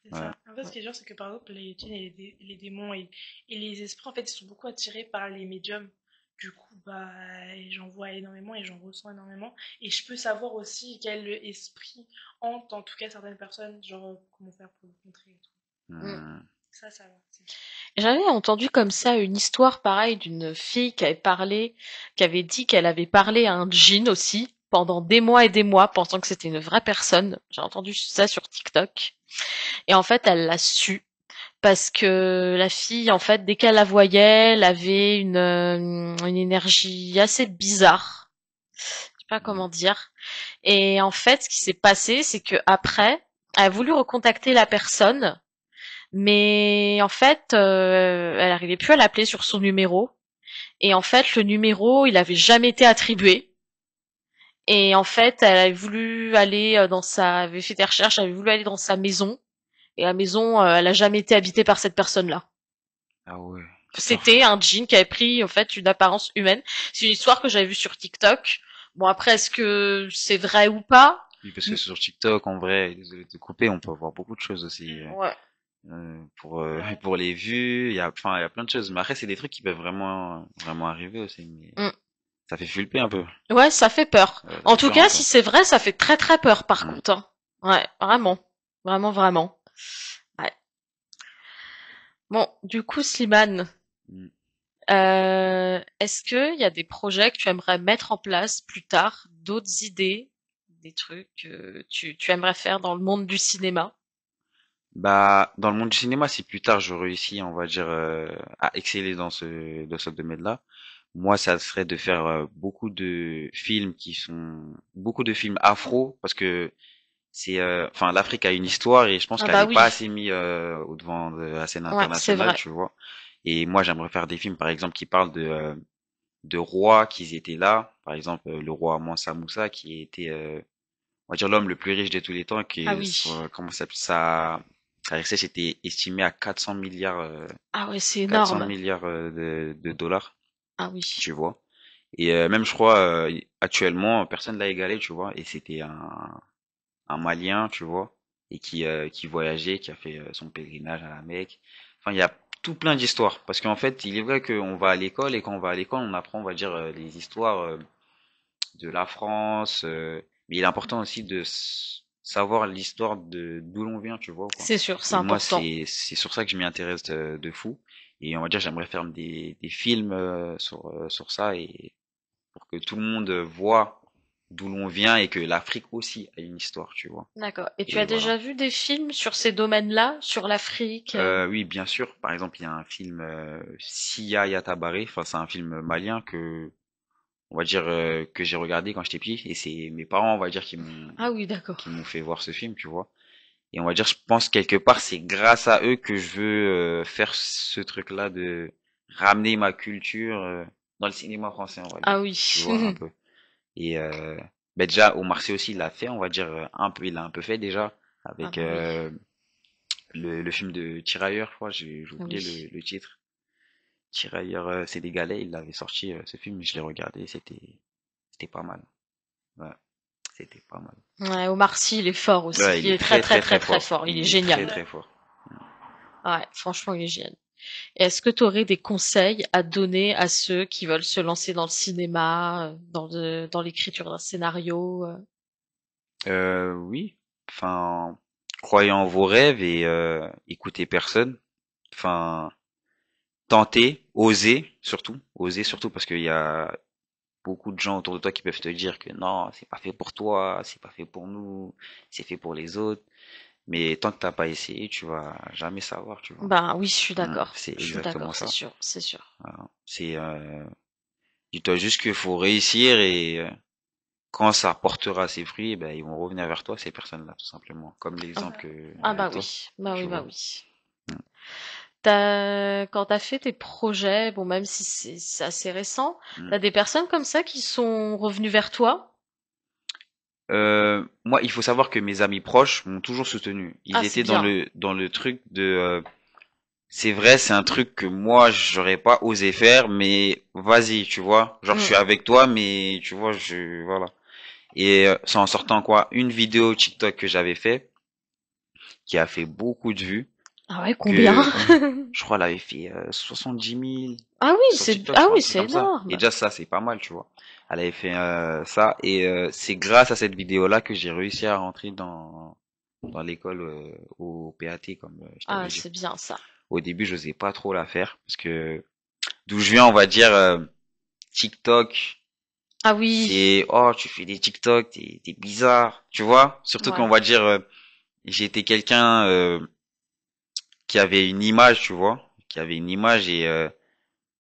S3: C'est
S2: Ouais.
S3: ça. En fait, ce qui est genre, c'est que par exemple, les djinns et les démons et les esprits, en fait, ils sont beaucoup attirés par les médiums. Du coup, bah, j'en vois énormément et j'en ressens énormément. Et je peux savoir aussi quel esprit hante, en tout cas, certaines personnes, genre, comment faire pour le contrer et tout.
S1: Mm.
S2: Mm.
S3: Ça va.
S1: J'avais entendu comme ça une histoire pareille d'une fille qui avait dit qu'elle avait parlé à un djinn aussi pendant des mois et des mois, pensant que c'était une vraie personne. J'ai entendu ça sur TikTok. Et en fait, elle l'a su parce que la fille, en fait, dès qu'elle la voyait, elle avait une énergie assez bizarre. Je sais pas comment dire. Et en fait, ce qui s'est passé, c'est que après, elle a voulu recontacter la personne, mais en fait, elle arrivait plus à l'appeler sur son numéro. Et en fait, le numéro, il avait jamais été attribué. Et en fait, elle avait voulu aller elle avait fait des recherches, elle avait voulu aller dans sa maison. Et la maison, elle a jamais été habitée par cette personne-là.
S2: Ah ouais. Putain.
S1: C'était un djinn qui avait pris en fait une apparence humaine. C'est une histoire que j'avais vue sur TikTok. Bon après, est-ce que c'est vrai ou pas?
S2: Oui, parce que sur TikTok, en vrai, désolé de te couper, on peut voir beaucoup de choses aussi.
S1: Ouais.
S2: Pour les vues, il y a plein de choses. Mais après, c'est des trucs qui peuvent vraiment arriver aussi. Mais
S1: Mm.
S2: ça fait flipper un peu.
S1: Ouais, ça fait peur.
S2: Ça
S1: En
S2: fait
S1: tout
S2: peur un
S1: cas,
S2: peu.
S1: si c'est vrai, ça fait très très peur par
S2: Mm.
S1: contre, hein. Ouais, vraiment. Vraiment. Ouais. Bon, du coup, Slimane,
S2: Mm.
S1: est-ce qu'il y a des projets que tu aimerais mettre en place plus tard, d'autres idées, des trucs que tu aimerais faire dans le monde du cinéma?
S2: Bah, dans le monde du cinéma, si plus tard je réussis, on va dire, à exceller dans ce domaine-là, moi, ça serait de faire beaucoup de films afro, parce que l'Afrique a une histoire et je pense
S1: Ah
S2: qu'elle
S1: bah
S2: n'est pas
S1: oui,
S2: assez mise au devant de la scène
S1: ouais, c'est
S2: internationale,
S1: vrai.
S2: tu vois. Et moi, j'aimerais faire des films, par exemple, qui parlent de rois qui étaient là, par exemple le roi Mansa Moussa, qui était, on va dire, l'homme le plus riche de tous les temps,
S1: Ah
S2: qui,
S1: oui.
S2: comment ça s'appelle, sa richesse était estimée à 400 milliards,
S1: Ah ouais, c'est
S2: 400
S1: énorme.
S2: milliards de dollars,
S1: Ah oui.
S2: tu vois. Et même, je crois, actuellement, personne l'a égalé, tu vois. Et c'était un Malien, tu vois, et qui voyageait, qui a fait son pèlerinage à la Mecque. Enfin, il y a tout plein d'histoires. Parce qu'en fait, il est vrai qu'on va à l'école, et quand on va à l'école, on apprend, on va dire, les histoires de la France. Mais il est important aussi de savoir l'histoire de d'où l'on vient, tu vois, quoi.
S1: C'est sûr, c'est
S2: Et moi,
S1: important.
S2: c'est sur ça que je m'y intéresse de fou. Et on va dire, j'aimerais faire des films sur ça, et pour que tout le monde voit d'où l'on vient et que l'Afrique aussi a une histoire, tu vois.
S1: D'accord. Et tu
S2: Et
S1: as
S2: voilà.
S1: déjà vu des films sur ces domaines-là, sur l'Afrique?
S2: Oui, bien sûr. Par exemple, il y a un film Sia Yatabare. Enfin, c'est un film malien que, on va dire, que j'ai regardé quand j'étais petit. Et c'est mes parents, on va dire,
S1: Ah oui,
S2: qui
S1: d'accord.
S2: m'ont fait voir ce film, tu vois. Et on va dire, je pense quelque part, c'est grâce à eux que je veux faire ce truc-là de ramener ma culture dans le cinéma français, on va dire.
S1: Ah oui.
S2: Tu vois, un peu. Et déjà, Omar Sy aussi, il l'a fait, on va dire, un peu, il l'a un peu fait déjà,
S1: Ah
S2: avec
S1: bah oui,
S2: le film de Tirailleurs, je crois, j'ai oublié
S1: oui.
S2: le titre. Tirailleurs sénégalais, il avait sorti ce film, je l'ai regardé, c'était pas mal. Ouais, c'était pas mal.
S1: Ouais, Omar Sy, il est fort aussi.
S2: Ouais, il
S1: Il
S2: est
S1: est très
S2: très
S1: très
S2: très
S1: très
S2: très
S1: très
S2: fort.
S1: fort. Il est
S2: Il est très
S1: génial.
S2: très
S3: Ouais.
S2: fort.
S1: Ouais, franchement, il est génial. Et est-ce que tu aurais des conseils à donner à ceux qui veulent se lancer dans le cinéma, dans l'écriture d'un scénario?
S2: Oui, enfin, croyez en vos rêves et écoutez personne. Enfin, tentez, osez surtout parce qu'il y a beaucoup de gens autour de toi qui peuvent te dire que non, c'est pas fait pour toi, c'est pas fait pour nous, c'est fait pour les autres. Mais tant que t'as pas essayé, tu vas jamais savoir, tu vois.
S1: Ben oui, je suis d'accord.
S2: C'est
S1: Je suis
S2: exactement
S1: d'accord, c'est
S2: ça.
S1: sûr, c'est sûr.
S2: Voilà. C'est, dis-toi juste qu'il faut réussir et quand ça portera ses fruits, eh ben, ils vont revenir vers toi, ces personnes-là, tout simplement. Comme
S1: Ah,
S2: l'exemple que,
S1: ah
S2: avec
S1: bah
S2: toi,
S1: oui, bah oui,
S2: tu
S1: bah
S2: vois.
S1: oui.
S2: Mm.
S1: Quand t'as fait tes projets, bon, même si c'est assez récent,
S2: Mm.
S1: t'as des personnes comme ça qui sont revenues vers toi?
S2: Moi, il faut savoir que mes amis proches m'ont toujours soutenu.
S1: Ah,
S2: Ils
S1: c'est
S2: étaient
S1: bien.
S2: dans le truc de, c'est vrai, c'est un truc que moi, j'aurais pas osé faire, mais vas-y, tu vois. Genre, je
S1: Mm.
S2: suis avec toi, mais tu vois, voilà. Et c'est en sortant quoi, une vidéo TikTok que j'avais fait, qui a fait beaucoup de vues,
S1: Ah ouais, combien?
S2: que je crois elle avait fait 70 000
S1: Ah oui,
S2: sur TikTok, je
S1: ah
S2: crois, un
S1: oui,
S2: truc
S1: c'est
S2: comme ça. Et
S1: énorme.
S2: déjà ça, c'est pas mal, tu vois. Elle avait fait ça, et c'est grâce à cette vidéo-là que j'ai réussi à rentrer dans l'école au PAT, comme je
S1: Ah,
S2: t'avais dit.
S1: c'est bien ça.
S2: Au début, je n'osais pas trop la faire, parce que d'où je viens, on va dire, TikTok,
S1: Ah oui,
S2: c'est, oh, tu fais des TikTok, t'es bizarre, tu vois. Surtout qu'on
S1: ouais.
S2: va dire, j'étais quelqu'un qui avait une image, tu vois, qui avait une image et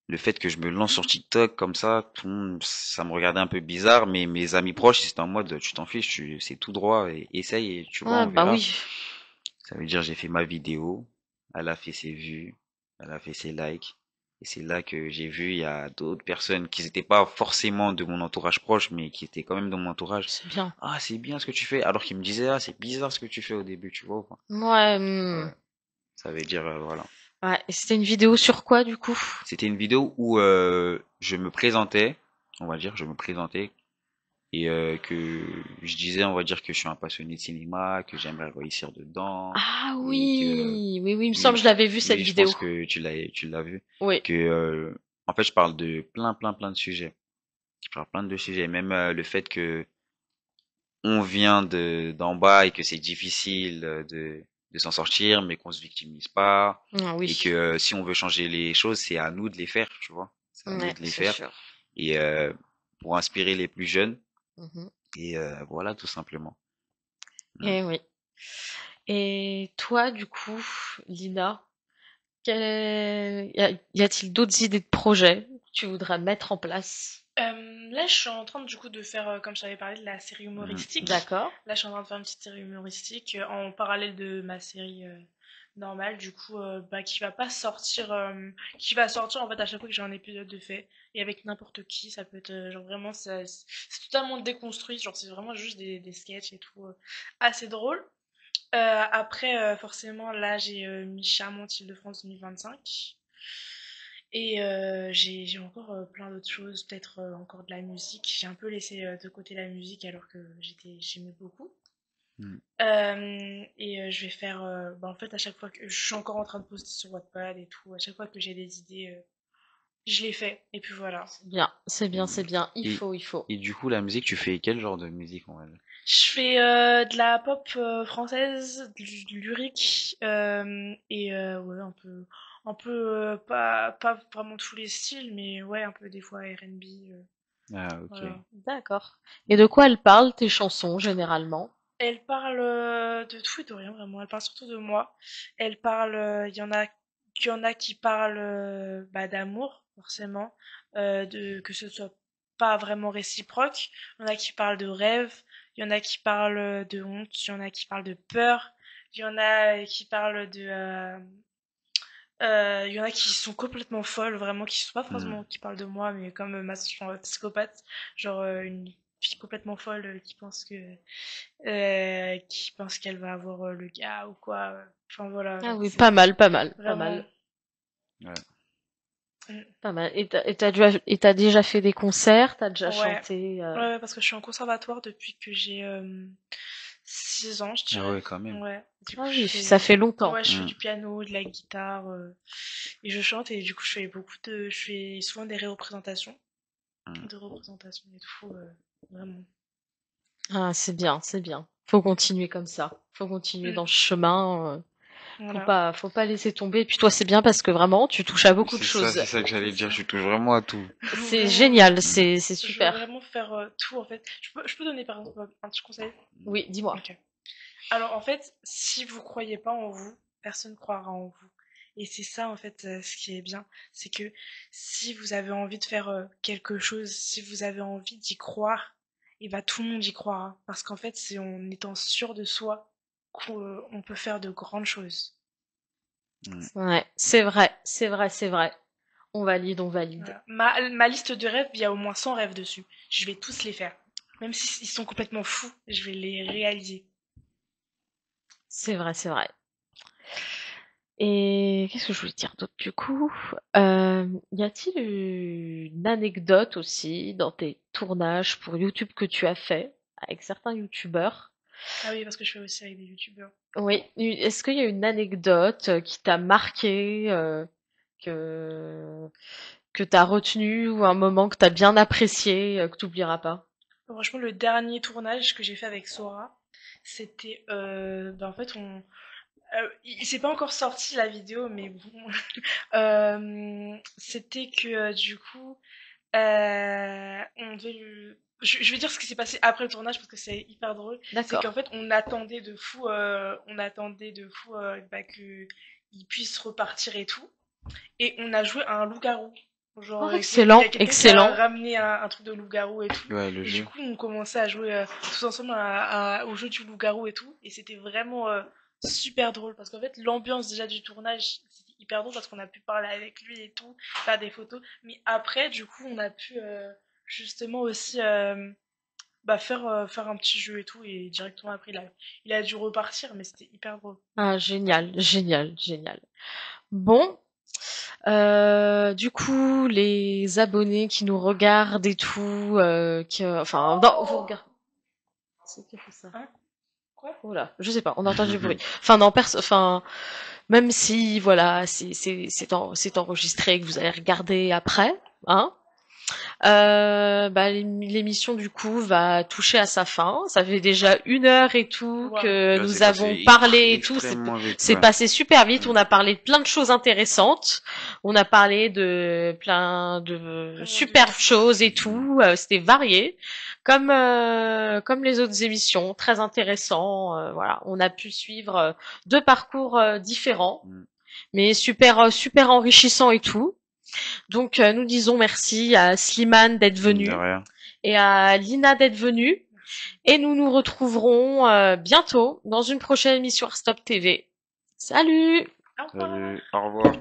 S2: le fait que je me lance sur TikTok comme ça, tout le monde, ça me regardait un peu bizarre, mais mes amis proches, c'était en mode, tu t'en fiches, c'est tout droit, et essaye et tu vois,
S1: Ouais,
S2: on
S1: bah
S2: verra.
S1: oui.
S2: Ça veut dire, j'ai fait ma vidéo, elle a fait ses vues, elle a fait ses likes, et c'est là que j'ai vu, il y a d'autres personnes qui n'étaient pas forcément de mon entourage proche, mais qui étaient quand même dans mon entourage.
S1: C'est bien.
S2: Ah, c'est bien ce que tu fais, alors qu'ils me disaient, ah, c'est bizarre ce que tu fais au début, tu vois. Quoi.
S1: Ouais,
S2: Ouais. Ça veut dire, voilà.
S1: ouais. Et c'était une vidéo sur quoi, du coup?
S2: C'était une vidéo où je me présentais, on va dire, je me présentais et que je disais, on va dire que je suis un passionné de cinéma, que j'aimerais réussir dedans
S1: Ah
S2: et que
S1: oui, oui, oui, il me semble
S2: oui,
S1: que je l'avais vu cette
S2: oui, je
S1: vidéo.
S2: pense que tu l'as vu,
S1: Oui.
S2: que en fait je parle de plein de sujets. Je parle plein de sujets, même le fait que on vient de d'en bas et que c'est difficile de s'en sortir, mais qu'on se victimise pas
S1: Ah
S2: et que
S1: oui.
S2: si on veut changer les choses, c'est à nous de les faire, tu vois. C'est à nous
S1: Ouais,
S2: de les
S1: c'est
S2: faire.
S1: sûr.
S2: Et pour inspirer les plus jeunes.
S1: Mhm.
S2: Et voilà, tout simplement. Mm.
S1: Eh oui. Et toi, du coup, Lina, y a-t-il d'autres idées de projets que tu voudrais mettre en place?
S3: Là, je suis en train du coup de faire, comme je t'avais parlé, de la série
S2: Mm.
S3: humoristique.
S1: D'accord.
S3: Là, je suis en train de faire une petite série humoristique en parallèle de ma série normale, du coup, bah, qui va sortir en fait à chaque fois que j'ai un épisode de fait et avec n'importe qui. Ça peut être genre vraiment, c'est totalement déconstruit, genre c'est vraiment juste des sketchs et tout, assez drôle. Après, forcément, là, j'ai mis Charmante Île-de-France 2025. Et j'ai encore plein d'autres choses, peut-être encore de la musique. J'ai un peu laissé de côté la musique alors que j'aimais beaucoup.
S2: Mm.
S3: Et je vais faire, bah, en fait, à chaque fois que je suis encore en train de poster sur Wattpad et tout, à chaque fois que j'ai des idées, je les fais. Et puis voilà.
S1: C'est bien, c'est bien,
S2: Mm.
S1: c'est bien. Il
S2: Et,
S1: faut, il faut.
S2: et du coup, la musique, tu fais quel genre de musique, on va dire?
S3: Je fais de la pop française, du lyrique, et ouais, pas vraiment tous les styles, mais ouais, un peu des fois R&B,
S2: Ah, ok.
S3: voilà.
S1: D'accord. Et de
S2: Mm.
S1: quoi elles parlent, tes chansons, généralement?
S3: Elle parle de tout et de rien, vraiment. Elle parle surtout de moi. Elle parle, il y en a qui parlent bah, d'amour, forcément, que ce soit pas vraiment réciproque. Il y en a qui parlent de rêve. Il y en a qui parlent de honte. Il y en a qui parlent de peur. Il y en a qui parlent il y en a qui sont complètement folles, vraiment, qui sont pas
S2: Mm.
S3: forcément qui parlent de moi, mais comme ma psychopathe, genre une fille complètement folle qui pense qu'elle va avoir le gars ou quoi. Enfin voilà,
S1: Ah
S3: genre
S1: oui,
S3: c'est
S1: pas mal, pas mal, pas
S3: vraiment.
S1: mal,
S2: Ouais.
S1: pas mal. Et t'as déjà fait des concerts, t'as déjà
S3: Ouais.
S1: chanté.
S3: Ouais, parce que je suis en conservatoire depuis que j'ai 6 ans, je
S2: Ah
S3: dirais.
S2: ouais, quand même.
S3: Ouais. Du coup,
S1: Ah
S3: je
S1: oui, ça
S3: fais.
S1: fait longtemps.
S3: Ouais, je fais
S2: Hmm.
S3: du piano, de la guitare, et je chante, et du coup, je fais souvent des représentations.
S2: Hmm.
S3: De représentations et tout, vraiment.
S1: Ah, c'est bien, c'est bien. Faut continuer comme ça. Faut continuer
S3: Mm,
S1: dans ce chemin. Faut
S3: voilà.
S1: pas, faut pas laisser tomber. Et puis toi, c'est bien parce que vraiment, tu touches à beaucoup de choses.
S2: C'est ça que
S3: C'est
S2: j'allais dire.
S3: ça.
S2: Je touche vraiment à tout.
S1: C'est
S3: Vraiment,
S1: génial,
S2: Hmm.
S1: c'est
S3: je veux
S1: super.
S3: vraiment faire tout, en fait. Je peux donner, par exemple, un petit conseil?
S1: Oui, dis-moi.
S3: Ok. Alors, en fait, si vous croyez pas en vous, personne croira en vous. Et c'est ça, en fait, ce qui est bien. C'est que si vous avez envie de faire quelque chose, si vous avez envie d'y croire, et bah tout le monde y croira. Parce qu'en fait, c'est en étant sûr de soi qu'on peut faire de grandes choses.
S2: Hmm.
S1: Ouais, c'est vrai, c'est vrai, c'est vrai. On valide, on valide.
S3: Voilà. Ma liste de rêves, il y a au moins 100 rêves dessus. Je vais tous les faire. Même s'ils sont complètement fous, je vais les réaliser.
S1: C'est vrai, c'est vrai. Et qu'est-ce que je voulais dire d'autre du coup? Y a-t-il une anecdote aussi dans tes tournages pour YouTube que tu as fait avec certains youtubeurs?
S3: Ah oui, parce que je fais aussi avec des youtubeurs.
S1: Oui, est-ce qu'il y a une anecdote qui t'a marqué, que que t'as retenu ou un moment que t'as bien apprécié, que t'oublieras pas?
S3: Franchement, le dernier tournage que j'ai fait avec Sora, c'était, en fait, il s'est pas encore sorti la vidéo, mais bon, c'était que du coup, on devait je vais dire ce qui s'est passé après le tournage parce que c'est hyper drôle. C'est qu'en
S1: D'accord.
S3: fait, on attendait de fou que il puisse repartir et tout. Et on a joué à un loup-garou.
S1: Oh,
S3: Genre, il y a
S1: excellent,
S3: quelqu'un qui a
S1: excellent.
S3: ramené un truc de loup-garou et tout.
S2: Ouais, le
S3: Et du
S2: jeu.
S3: coup, on commençait à jouer tous ensemble au jeu du loup-garou et tout. Et c'était vraiment super drôle. Parce qu'en fait, l'ambiance déjà du tournage, c'était hyper drôle parce qu'on a pu parler avec lui et tout, faire des photos. Mais après, du coup, on a pu justement aussi faire un petit jeu et tout. Et directement après, il a dû repartir, mais c'était hyper drôle.
S1: Ah, génial, génial, génial. Bon, du coup, les abonnés qui nous regardent et tout, enfin, non, vous regardez. C'est qui a fait ça?
S3: Hein? Quoi?
S1: Oh là, je sais pas, on a entendu du bruit. Enfin, non, enfin, même si, voilà, c'est enregistré, que vous allez regarder après, hein. Bah, l'émission du coup va toucher à sa fin. Ça fait déjà 1 heure et tout
S3: Waouh.
S1: que
S2: Ouais, c'est
S1: nous avons
S2: passé
S1: parlé et tout.
S2: extrêmement vite.
S1: C'est
S2: Ouais.
S1: passé super vite.
S2: Hmm.
S1: On a parlé de plein de choses intéressantes. On a parlé de plein de
S3: Vraiment
S1: super
S3: de fou.
S1: choses et
S2: Hmm.
S1: tout. C'était varié, comme les autres émissions, très intéressant. Voilà, on a pu suivre 2 parcours différents,
S2: Hmm.
S1: mais super enrichissants et tout. Donc, nous disons merci à Slimane d'être
S2: De
S1: venu
S2: rien.
S1: et à Lina d'être venue.
S3: Merci.
S1: Et nous nous retrouverons bientôt dans une prochaine émission Stop TV. Salut!
S3: Au revoir.
S2: Salut. Au revoir.